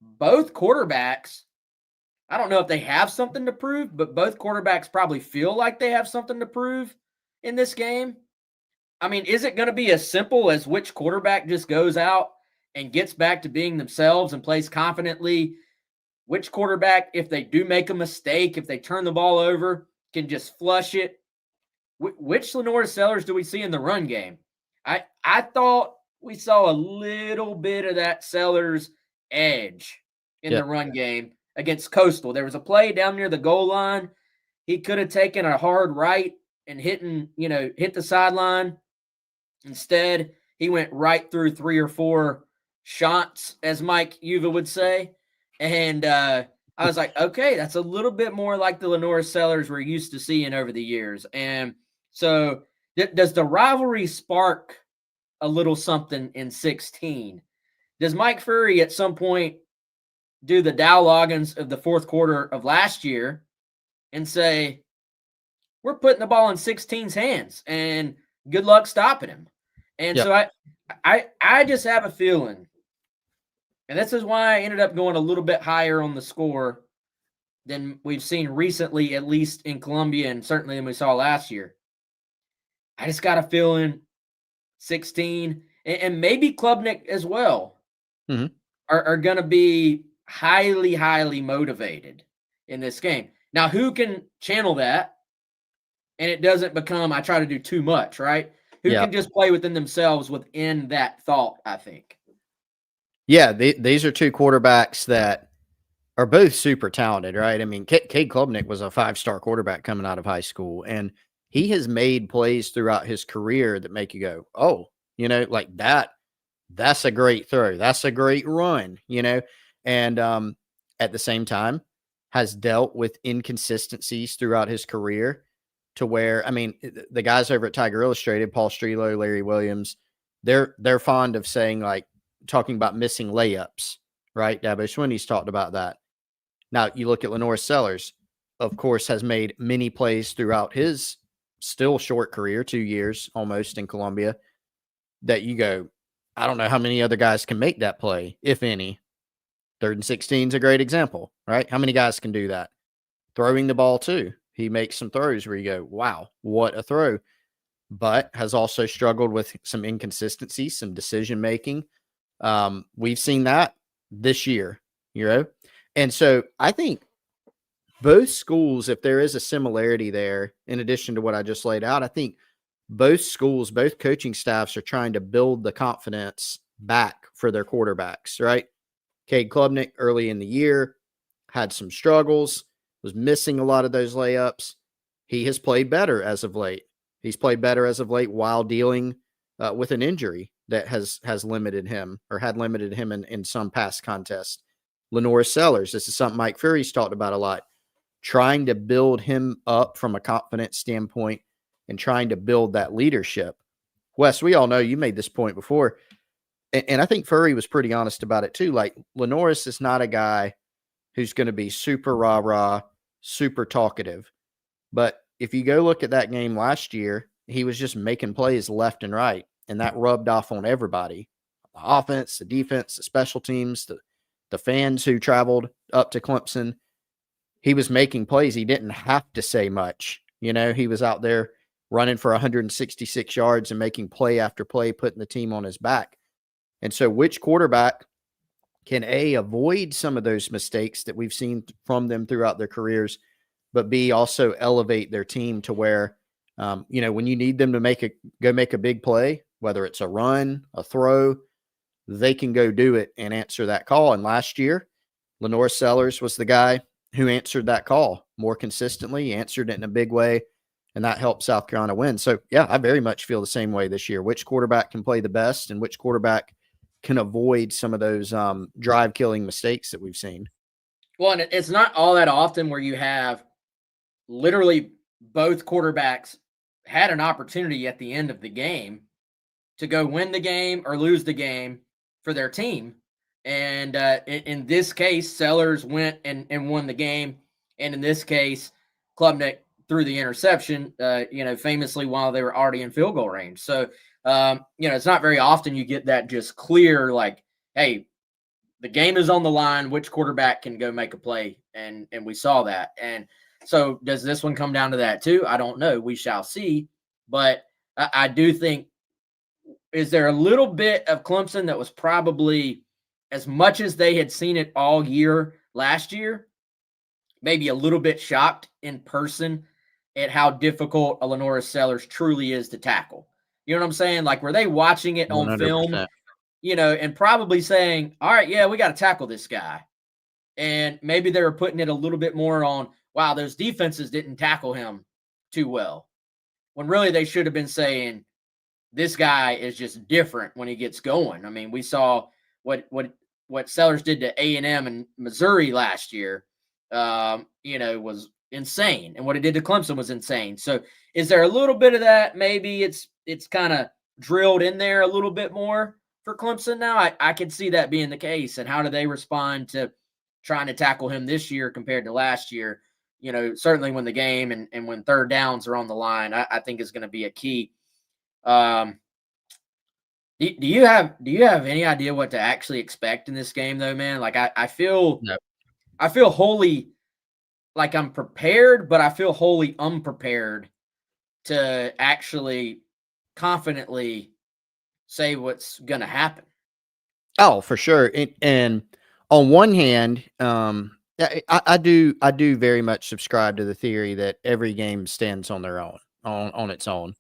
both quarterbacks, I don't know if they have something to prove, but both quarterbacks probably feel like they have something to prove in this game. I mean, is it going to be as simple as which quarterback just goes out and gets back to being themselves and plays confidently? Which quarterback, if they do make a mistake, if they turn the ball over, can just flush it? Which Lenora Sellers do we see in the run game? I thought we saw a little bit of that Sellers edge in the run game against Coastal. There was a play down near the goal line. He could have taken a hard right and hit the sideline. Instead, he went right through 3 or 4 shots, as Mike Yuva would say. And I was like, okay, that's a little bit more like the Lenora Sellers we're used to seeing over the years. And so does the rivalry spark a little something in 16? Does Mike Furry at some point do the Dow Loggins of the fourth quarter of last year and say, we're putting the ball in 16's hands and good luck stopping him? And so I just have a feeling, and this is why I ended up going a little bit higher on the score than we've seen recently, at least in Columbia, and certainly than we saw last year. I just got a feeling 16, and maybe Klubnik as well, are going to be highly, highly motivated. in this game. Now, who can channel that and it doesn't become, I try to do too much, right? Who Yeah. can just play within themselves within that thought, I think. Yeah. These are two quarterbacks that are both super talented, right? I mean, Cade Klubnik was a 5-star quarterback coming out of high school, and he has made plays throughout his career that make you go, oh, like that. That's a great throw. That's a great run, and at the same time has dealt with inconsistencies throughout his career to where, I mean, the guys over at Tiger Illustrated, Paul Strelo, Larry Williams, they're fond of saying, like, talking about missing layups, right? Dabo Swinney's talked about that. Now you look at Lenore Sellers, of course, has made many plays throughout his still short career, 2 years almost in Columbia, that you go, I don't know how many other guys can make that play, if any. 3rd and 16 is a great example, right? How many guys can do that? Throwing the ball too. He makes some throws where you go, wow, what a throw. But has also struggled with some inconsistency, some decision making. We've seen that this year, And so I think both schools, if there is a similarity there, in addition to what I just laid out, I think both schools, both coaching staffs are trying to build the confidence back for their quarterbacks, right? Cade Klubnik early in the year had some struggles, was missing a lot of those layups. He has played better as of late. He's played better as of late while dealing with an injury that has limited him or had limited him in some past contests. Lenore Sellers, this is something Mike Fury's talked about a lot, trying to build him up from a confidence standpoint and trying to build that leadership. Wes, we all know you made this point before, and I think Furry was pretty honest about it too. Like, Lenoris is not a guy who's going to be super rah-rah, super talkative. But if you go look at that game last year, he was just making plays left and right, and that rubbed off on everybody. The offense, the defense, the special teams, the fans who traveled up to Clemson. He was making plays. He didn't have to say much. He was out there running for 166 yards and making play after play, putting the team on his back. And so which quarterback can A, avoid some of those mistakes that we've seen from them throughout their careers, but B, also elevate their team to where, when you need them to go make a big play, whether it's a run, a throw, they can go do it and answer that call. And last year, Lenore Sellers was the guy who answered that call more consistently, answered it in a big way, and that helped South Carolina win. So, yeah, I very much feel the same way this year. Which quarterback can play the best and which quarterback can avoid some of those drive-killing mistakes that we've seen. Well, and it's not all that often where you have literally both quarterbacks had an opportunity at the end of the game to go win the game or lose the game for their team. And in this case, Sellers went and won the game. And in this case, Klubnik threw the interception, famously while they were already in field goal range. So, it's not very often you get that just clear, like, hey, the game is on the line. Which quarterback can go make a play? And we saw that. And so does this one come down to that too? I don't know. We shall see. But I do think, is there a little bit of Clemson that was probably, as much as they had seen it all year last year, maybe a little bit shocked in person at how difficult a Lenora Sellers truly is to tackle? You know what I'm saying? Like, were they watching it on film, 100%. and probably saying, all right, yeah, we got to tackle this guy. And maybe they were putting it a little bit more on, wow, those defenses didn't tackle him too well. When really they should have been saying, this guy is just different when he gets going. I mean, we saw what Sellers did to A&M and Missouri last year, was insane. And what he did to Clemson was insane. So is there a little bit of that? Maybe it's kind of drilled in there a little bit more for Clemson now. I can see that being the case. And how do they respond to trying to tackle him this year compared to last year? Certainly when the game and when third downs are on the line, I think is going to be a key. Do you have any idea what to actually expect in this game though, man? Like I feel No. I feel wholly like I'm prepared, but I feel wholly unprepared to actually confidently say what's going to happen. Oh, for sure. And on one hand, I do very much subscribe to the theory that every game stands on their own, on its own.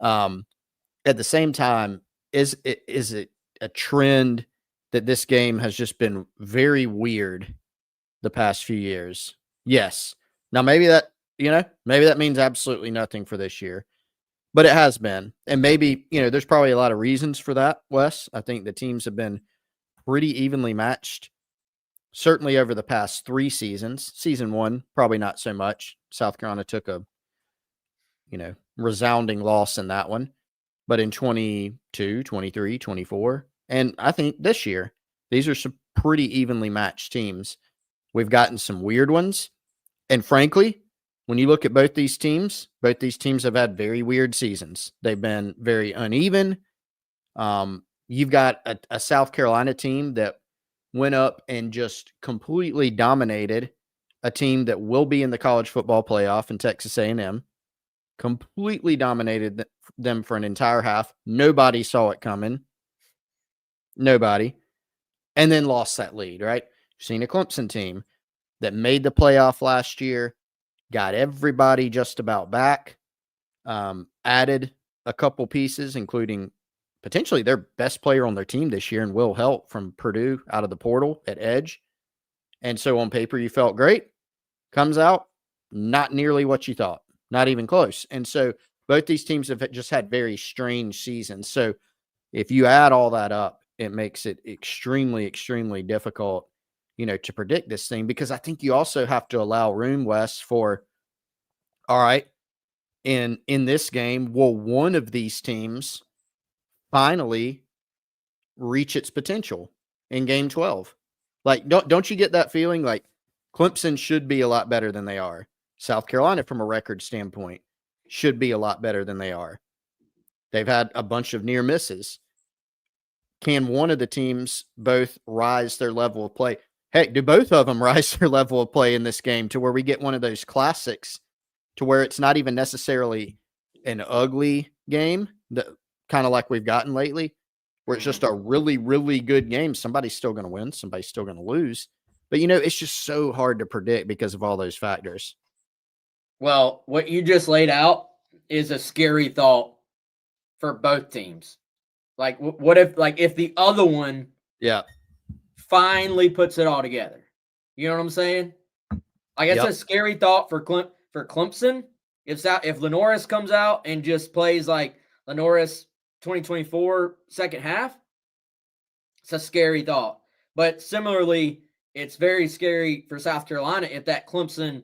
At the same time, is it a trend that this game has just been very weird the past few years? Yes. Now maybe that means absolutely nothing for this year, but it has been. And maybe, there's probably a lot of reasons for that, Wes. I think the teams have been pretty evenly matched, certainly over the past 3 seasons. Season 1, probably not so much. South Carolina took a, resounding loss in that one. But in 22, 23, 24, and I think this year, these are some pretty evenly matched teams. We've gotten some weird ones. And frankly, when you look at both these teams have had very weird seasons. They've been very uneven. You've got a South Carolina team that went up and just completely dominated a team that will be in the college football playoff in Texas A&M. Completely dominated them for an entire half. Nobody saw it coming. Nobody. And then lost that lead, right? You've seen a Clemson team that made the playoff last year, got everybody just about back, added a couple pieces, including potentially their best player on their team this year, and Will Help from Purdue out of the portal at edge. And so on paper, you felt great. Comes out, not nearly what you thought. Not even close. And so both these teams have just had very strange seasons. So if you add all that up, it makes it extremely, extremely difficult, to predict this thing, because I think you also have to allow room, Wes, for, all right, in this game, will one of these teams finally reach its potential in game 12? Like, don't you get that feeling like Clemson should be a lot better than they are? South Carolina, from a record standpoint, should be a lot better than they are. They've had a bunch of near misses. Can one of the teams both rise their level of play? Hey, do both of them rise their level of play in this game to where we get one of those classics to where it's not even necessarily an ugly game, that kind of like we've gotten lately, where it's just a really, really good game? Somebody's still going to win. Somebody's still going to lose. But, it's just so hard to predict because of all those factors. Well, what you just laid out is a scary thought for both teams. Like, what if the other one finally puts it all together? You know what I'm saying? Like, it's a scary thought for Clemson. If Lenoris comes out and just plays like Lenoris 2024 second half, it's a scary thought. But similarly, it's very scary for South Carolina if that Clemson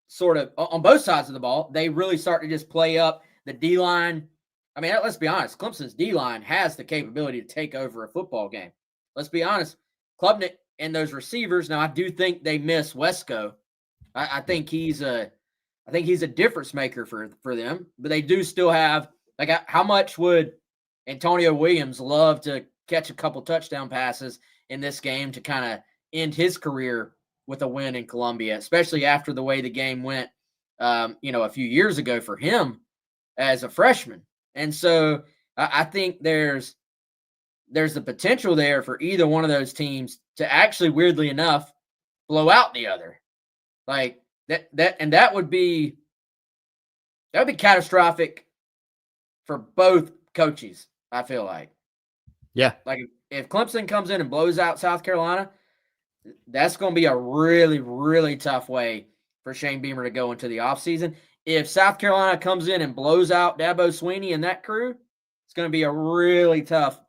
sort of on both sides of the ball, they really start to just play up the D-line. I mean, let's be honest, Clemson's D-line has the capability to take over a football game. Let's be honest, Klubnik and those receivers. Now, I do think they miss Wesco. I think he's a difference maker for them, but they do still have, like, how much would Antonio Williams love to catch a couple touchdown passes in this game to kind of end his career with a win in Columbia, especially after the way the game went, a few years ago for him as a freshman. And so I think there's the potential there for either one of those teams to actually, weirdly enough, blow out the other. Like that would be catastrophic for both coaches, I feel like. Yeah. Like, if Clemson comes in and blows out South Carolina, that's going to be a really, really tough way for Shane Beamer to go into the offseason. If South Carolina comes in and blows out Dabo Swinney and that crew, it's going to be a really tough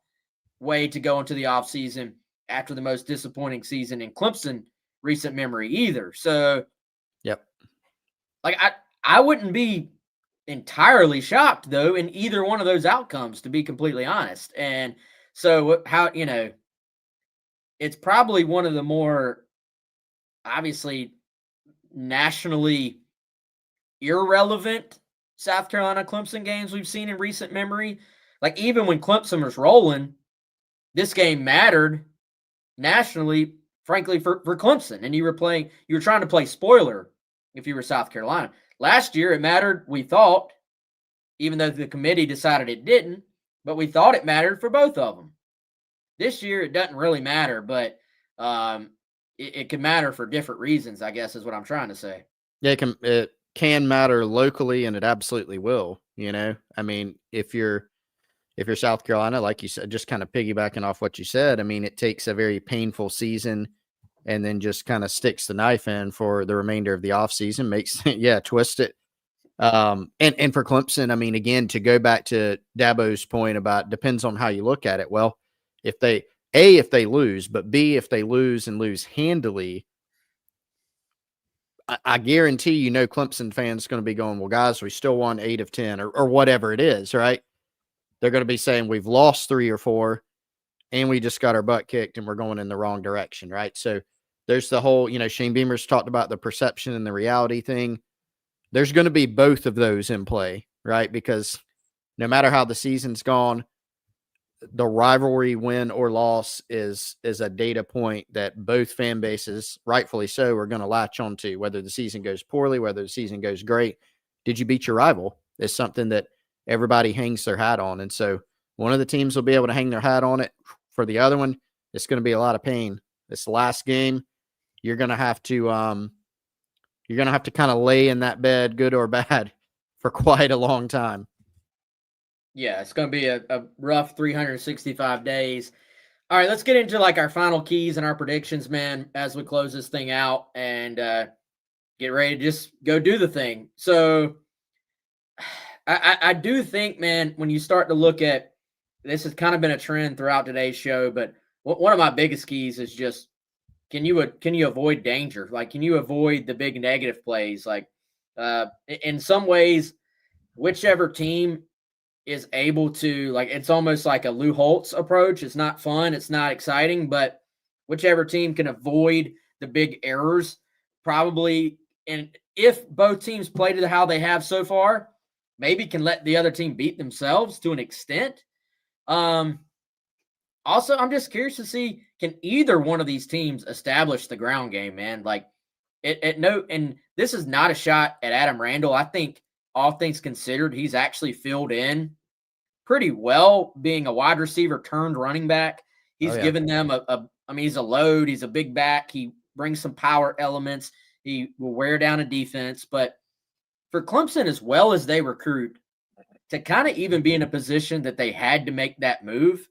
way to go into the offseason after the most disappointing season in Clemson recent memory either. So, like, I wouldn't be entirely shocked, though, in either one of those outcomes, to be completely honest. And so it's probably one of the more, obviously, nationally irrelevant South Carolina Clemson games we've seen in recent memory. Like, even when Clemson was rolling, this game mattered nationally, frankly, for Clemson. And you were trying to play spoiler if you were South Carolina. Last year, it mattered, we thought, even though the committee decided it didn't, but we thought it mattered for both of them. This year, it doesn't really matter, but it can matter for different reasons, I guess is what I'm trying to say. Yeah, it can matter locally, and it absolutely will. I mean, if you're South Carolina, like you said, just kind of piggybacking off what you said, I mean, it takes a very painful season and then just kind of sticks the knife in for the remainder of the offseason, makes twist it. And for Clemson, I mean, again, to go back to Dabo's point about depends on how you look at it. Well, if they lose, but B, if they lose and lose handily, I guarantee Clemson fans going to be going, well, guys, we still won 8 of 10 or whatever it is, right? They're going to be saying we've lost 3 or 4 and we just got our butt kicked and we're going in the wrong direction, right? So there's the whole, Shane Beamer's talked about the perception and the reality thing. There's going to be both of those in play, right? Because no matter how the season's gone, the rivalry win or loss is a data point that both fan bases, rightfully so, are going to latch onto, whether the season goes poorly, whether the season goes great. Did you beat your rival? Is something that everybody hangs their hat on. And so one of the teams will be able to hang their hat on it. For the other one, it's going to be a lot of pain. This last game, you're going to have to kind of lay in that bed, good or bad, for quite a long time. Yeah, it's going to be a rough 365 days. All right, let's get into like our final keys and our predictions, man, as we close this thing out and get ready to just go do the thing. So I do think, man, when you start to look at this, has kind of been a trend throughout today's show, but one of my biggest keys is just can you avoid danger? Like, can you avoid the big negative plays? Like, in some ways, whichever team is able to, like, it's almost like a Lou Holtz approach. It's not fun. It's not exciting, but whichever team can avoid the big errors probably, and if both teams play to how they have so far, maybe can let the other team beat themselves to an extent. Also, I'm just curious to see, can either one of these teams establish the ground game, man? Like, and this is not a shot at Adam Randall. I think all things considered, he's actually filled in pretty well, being a wide receiver turned running back. He's given them I mean, he's a load. He's a big back. He brings some power elements. He will wear down a defense. But for Clemson, as well as they recruit, to kind of even be in a position that they had to make that move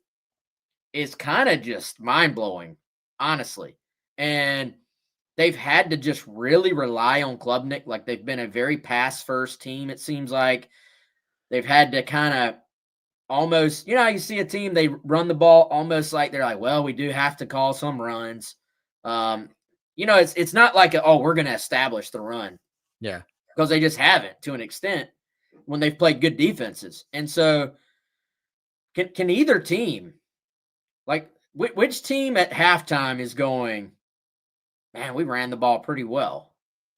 is kind of just mind-blowing, honestly. And they've had to just really rely on Klubnik. Like, they've been a very pass-first team, it seems like. They've had to kind of almost, you see a team, they run the ball almost like they're like, well, we do have to call some runs. It's not like, we're going to establish the run. Yeah. Because they just haven't to an extent when they've played good defenses. And so can either team, like, which team at halftime is going, man, we ran the ball pretty well.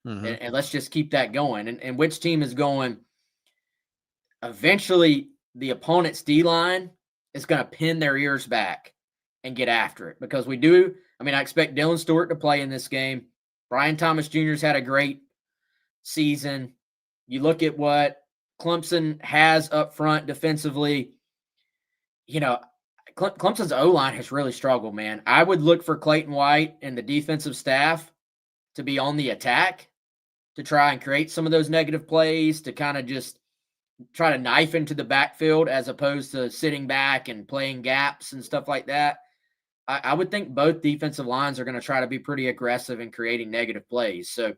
Mm-hmm. And let's just keep that going. And which team is going, eventually the opponent's D-line is going to pin their ears back and get after it. Because I expect Dylan Stewart to play in this game. Brian Thomas Jr.'s had a great season. You look at what Clemson has up front defensively, Clemson's O-line has really struggled, man. I would look for Clayton White and the defensive staff to be on the attack to try and create some of those negative plays, to kind of just try to knife into the backfield as opposed to sitting back and playing gaps and stuff like that. I would think both defensive lines are going to try to be pretty aggressive in creating negative plays. So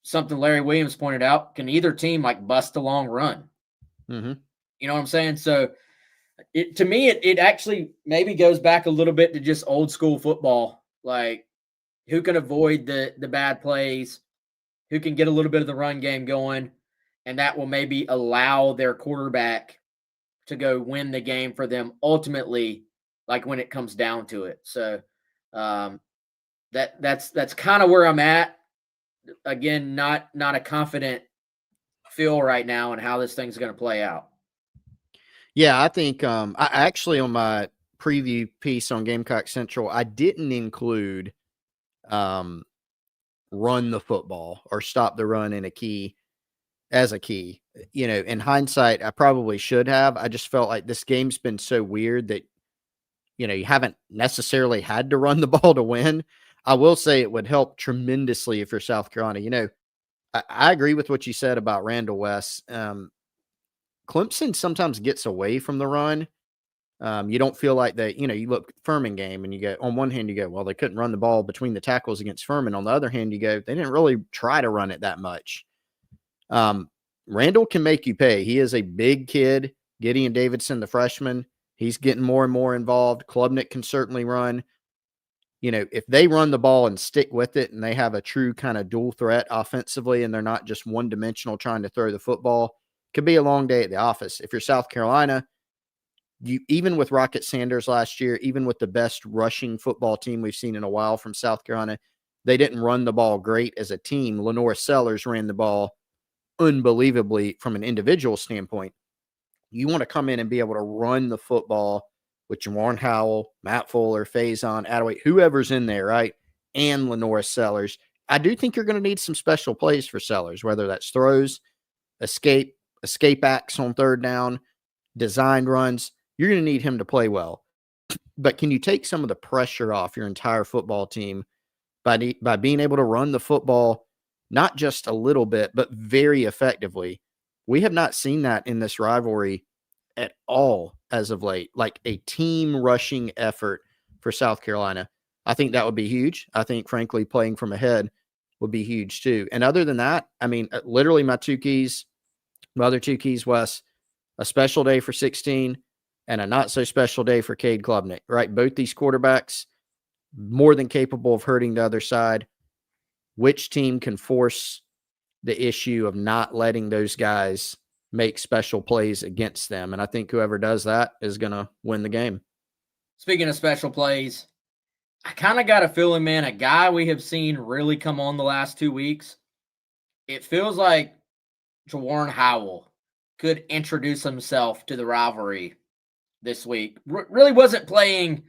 something Larry Williams pointed out, can either team like bust a long run? Mm-hmm. You know what I'm saying? So to me, it actually maybe goes back a little bit to just old school football. Like, who can avoid the bad plays, who can get a little bit of the run game going, and that will maybe allow their quarterback to go win the game for them ultimately, like when it comes down to it. So that's kind of where I'm at. Again, not a confident feel right now on how this thing's going to play out. Yeah, I think I actually, on my preview piece on Gamecock Central, I didn't include run the football or stop the run as a key. In hindsight, I probably should have. I just felt like this game's been so weird that, you haven't necessarily had to run the ball to win. I will say it would help tremendously if you're South Carolina. You know, I agree with what you said about Randall West. Clemson sometimes gets away from the run. You don't feel like they, you know, you look Furman game and you go, on one hand, you go, well, they couldn't run the ball between the tackles against Furman. On the other hand, you go, they didn't really try to run it that much. Randall can make you pay. He is a big kid. Gideon Davidson, the freshman, he's getting more and more involved. Klubnik can certainly run. You know, if they run the ball and stick with it and they have a true kind of dual threat offensively and they're not just one dimensional trying to throw the football, it could be a long day at the office. If you're South Carolina, you, even with Rocket Sanders last year, even with the best rushing football team we've seen in a while from South Carolina, they didn't run the ball great as a team. Lenore Sellers ran the ball unbelievably from an individual standpoint. You want to come in and be able to run the football with Jawan Howell, Matt Fuller, Faison, Attaway, whoever's in there, right? And Lenore Sellers. I do think you're going to need some special plays for Sellers, whether that's throws, escape acts on third down, designed runs. You're going to need him to play well. But can you take some of the pressure off your entire football team by being able to run the football, not just a little bit, but very effectively? We have not seen that in this rivalry at all as of late, like a team rushing effort for South Carolina. I think that would be huge. I think, frankly, playing from ahead would be huge too. And other than that, I mean, literally my other two keys, Wes, a special day for 16 and a not so special day for Cade Klubnik, right? Both these quarterbacks more than capable of hurting the other side. Which team can force the issue of not letting those guys make special plays against them? And I think whoever does that is going to win the game. Speaking of special plays, I kind of got a feeling, man, a guy we have seen really come on the last 2 weeks. It feels like Jawan Howell could introduce himself to the rivalry this week. Really wasn't playing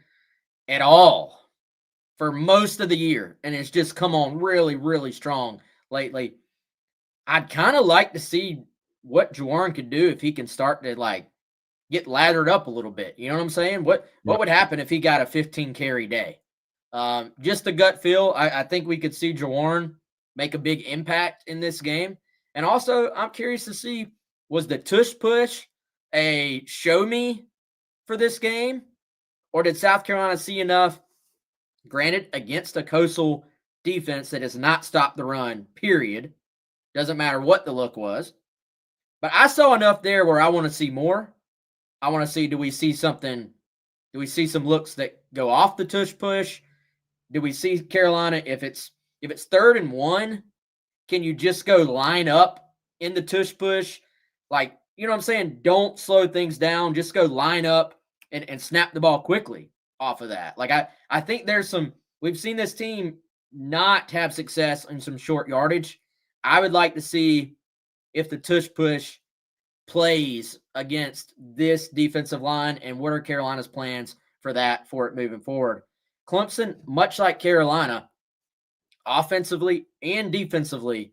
at all for most of the year, and it's just come on really, really strong lately. I'd kind of like to see what Jawan could do if he can start to like get lathered up a little bit. You know what I'm saying? What would happen if he got a 15 carry day? Just a gut feel. I think we could see Jawan make a big impact in this game. And also, I'm curious to see, was the tush push a show me for this game? Or did South Carolina see enough, granted, against a Coastal defense that has not stopped the run, period. Doesn't matter what the look was. But I saw enough there where I want to see more. I want to see, do we see something? Do we see some looks that go off the tush push? Do we see Carolina, if it's 3rd and 1, can you just go line up in the tush push? Like, you know what I'm saying? Don't slow things down. Just go line up and snap the ball quickly off of that. Like, I think we've seen this team not have success in some short yardage. I would like to see if the tush push plays against this defensive line and what are Carolina's plans for it moving forward. Clemson, much like Carolina, offensively and defensively,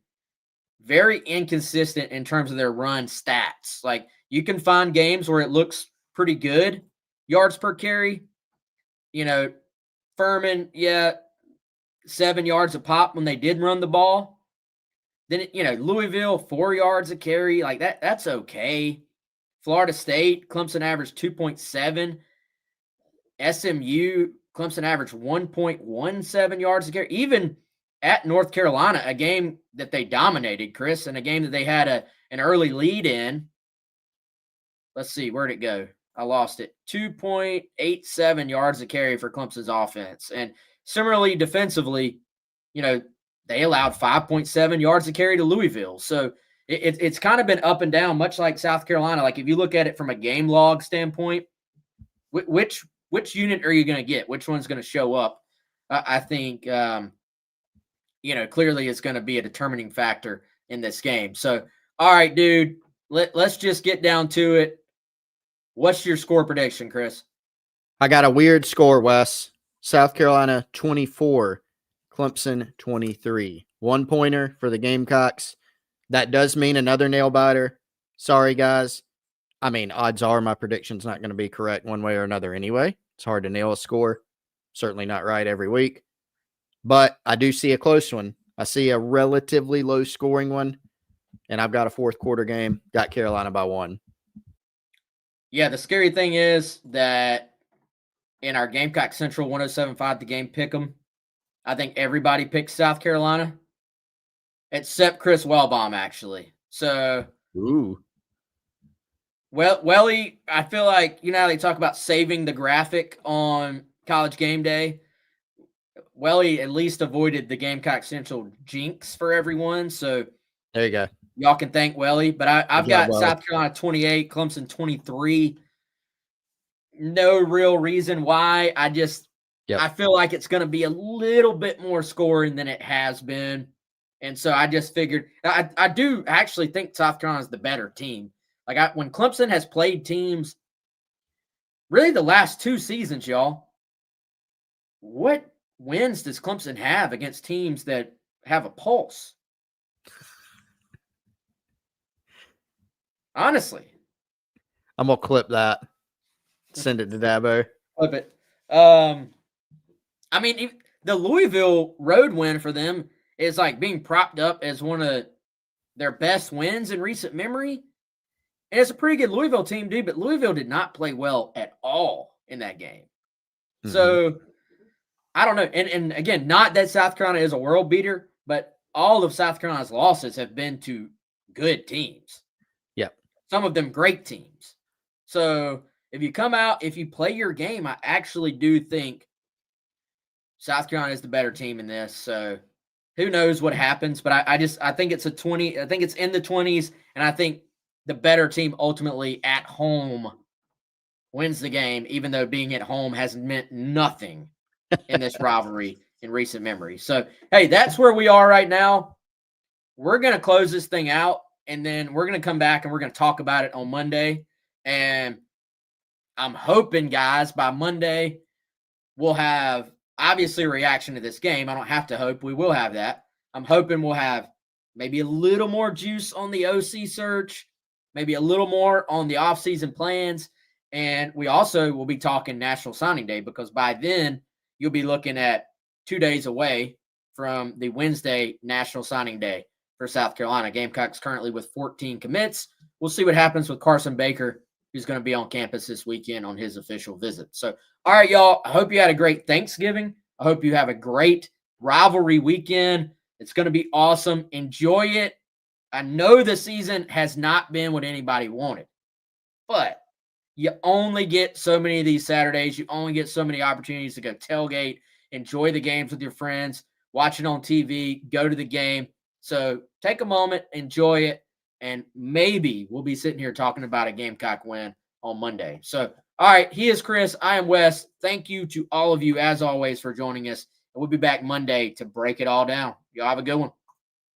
very inconsistent in terms of their run stats. Like, you can find games where it looks pretty good, yards per carry. You know, Furman, 7 yards a pop when they did run the ball. Then, Louisville, 4 yards a carry. Like, that's okay. Florida State, Clemson averaged 2.7. SMU, Clemson averaged 1.17 yards a carry. Even at North Carolina, a game that they dominated, Chris, and a game that they had an early lead in. Let's see, where'd it go? I lost it. 2.87 yards a carry for Clemson's offense. And similarly, defensively, they allowed 5.7 yards a carry to Louisville. So it's kind of been up and down, much like South Carolina. Like, if you look at it from a game log standpoint, which unit are you going to get? Which one's going to show up? I think, clearly it's going to be a determining factor in this game. So, all right, dude, let's just get down to it. What's your score prediction, Chris? I got a weird score, Wes. South Carolina 24, Clemson 23. 1-pointer for the Gamecocks. That does mean another nail biter. Sorry, guys. I mean, odds are my prediction's not going to be correct one way or another anyway. It's hard to nail a score. Certainly not right every week. But I do see a close one. I see a relatively low scoring one, and I've got a fourth quarter game. Got Carolina by 1. Yeah, the scary thing is that in our Gamecock Central 107.5 The Game Pick'em, I think everybody picks South Carolina except Chris Wellbaum, actually. So, Ooh. Welly, I feel like, you know how they talk about saving the graphic on College Game Day? Welly at least avoided the Gamecock Central jinx for everyone. So, There you go. y'all can thank Welly. But I've Good job, got Welly. South Carolina 28, Clemson 23. No real reason why. I feel like it's going to be a little bit more scoring than it has been. And so I just figured I do actually think South Carolina is the better team. Like when Clemson has played teams, really the last 2 seasons, y'all, what wins does Clemson have against teams that have a pulse? Honestly. I'm going to clip that. Send it to Dabo. Flip it. I mean, the Louisville road win for them is like being propped up as one of their best wins in recent memory. And it's a pretty good Louisville team, dude, but Louisville did not play well at all in that game. Mm-hmm. So, I don't know. And again, not that South Carolina is a world beater, but all of South Carolina's losses have been to good teams. Yep. Some of them great teams. So, if you come out, if you play your game, I actually do think South Carolina is the better team in this. So, who knows what happens, but I think it's a 20. I think it's in the 20s, and I think the better team ultimately at home wins the game, even though being at home has meant nothing in this rivalry in recent memory. So, hey, that's where we are right now. We're going to close this thing out, and then we're going to come back and we're going to talk about it on Monday. And I'm hoping, guys, by Monday, we'll have obviously a reaction to this game. I don't have to hope. We will have that. I'm hoping we'll have maybe a little more juice on the OC search, maybe a little more on the offseason plans. And we also will be talking National Signing Day, because by then you'll be looking at 2 days away from the Wednesday National Signing Day for South Carolina. Gamecocks currently with 14 commits. We'll see what happens with Carson Baker, who's going to be on campus this weekend on his official visit. So, all right, y'all, I hope you had a great Thanksgiving. I hope you have a great rivalry weekend. It's going to be awesome. Enjoy it. I know the season has not been what anybody wanted, but you only get so many of these Saturdays. You only get so many opportunities to go tailgate, enjoy the games with your friends, watch it on TV, go to the game. So take a moment, enjoy it, and maybe we'll be sitting here talking about a Gamecock win on Monday. So, all right, he is Chris. I am Wes. Thank you to all of you, as always, for joining us. And we'll be back Monday to break it all down. Y'all have a good one.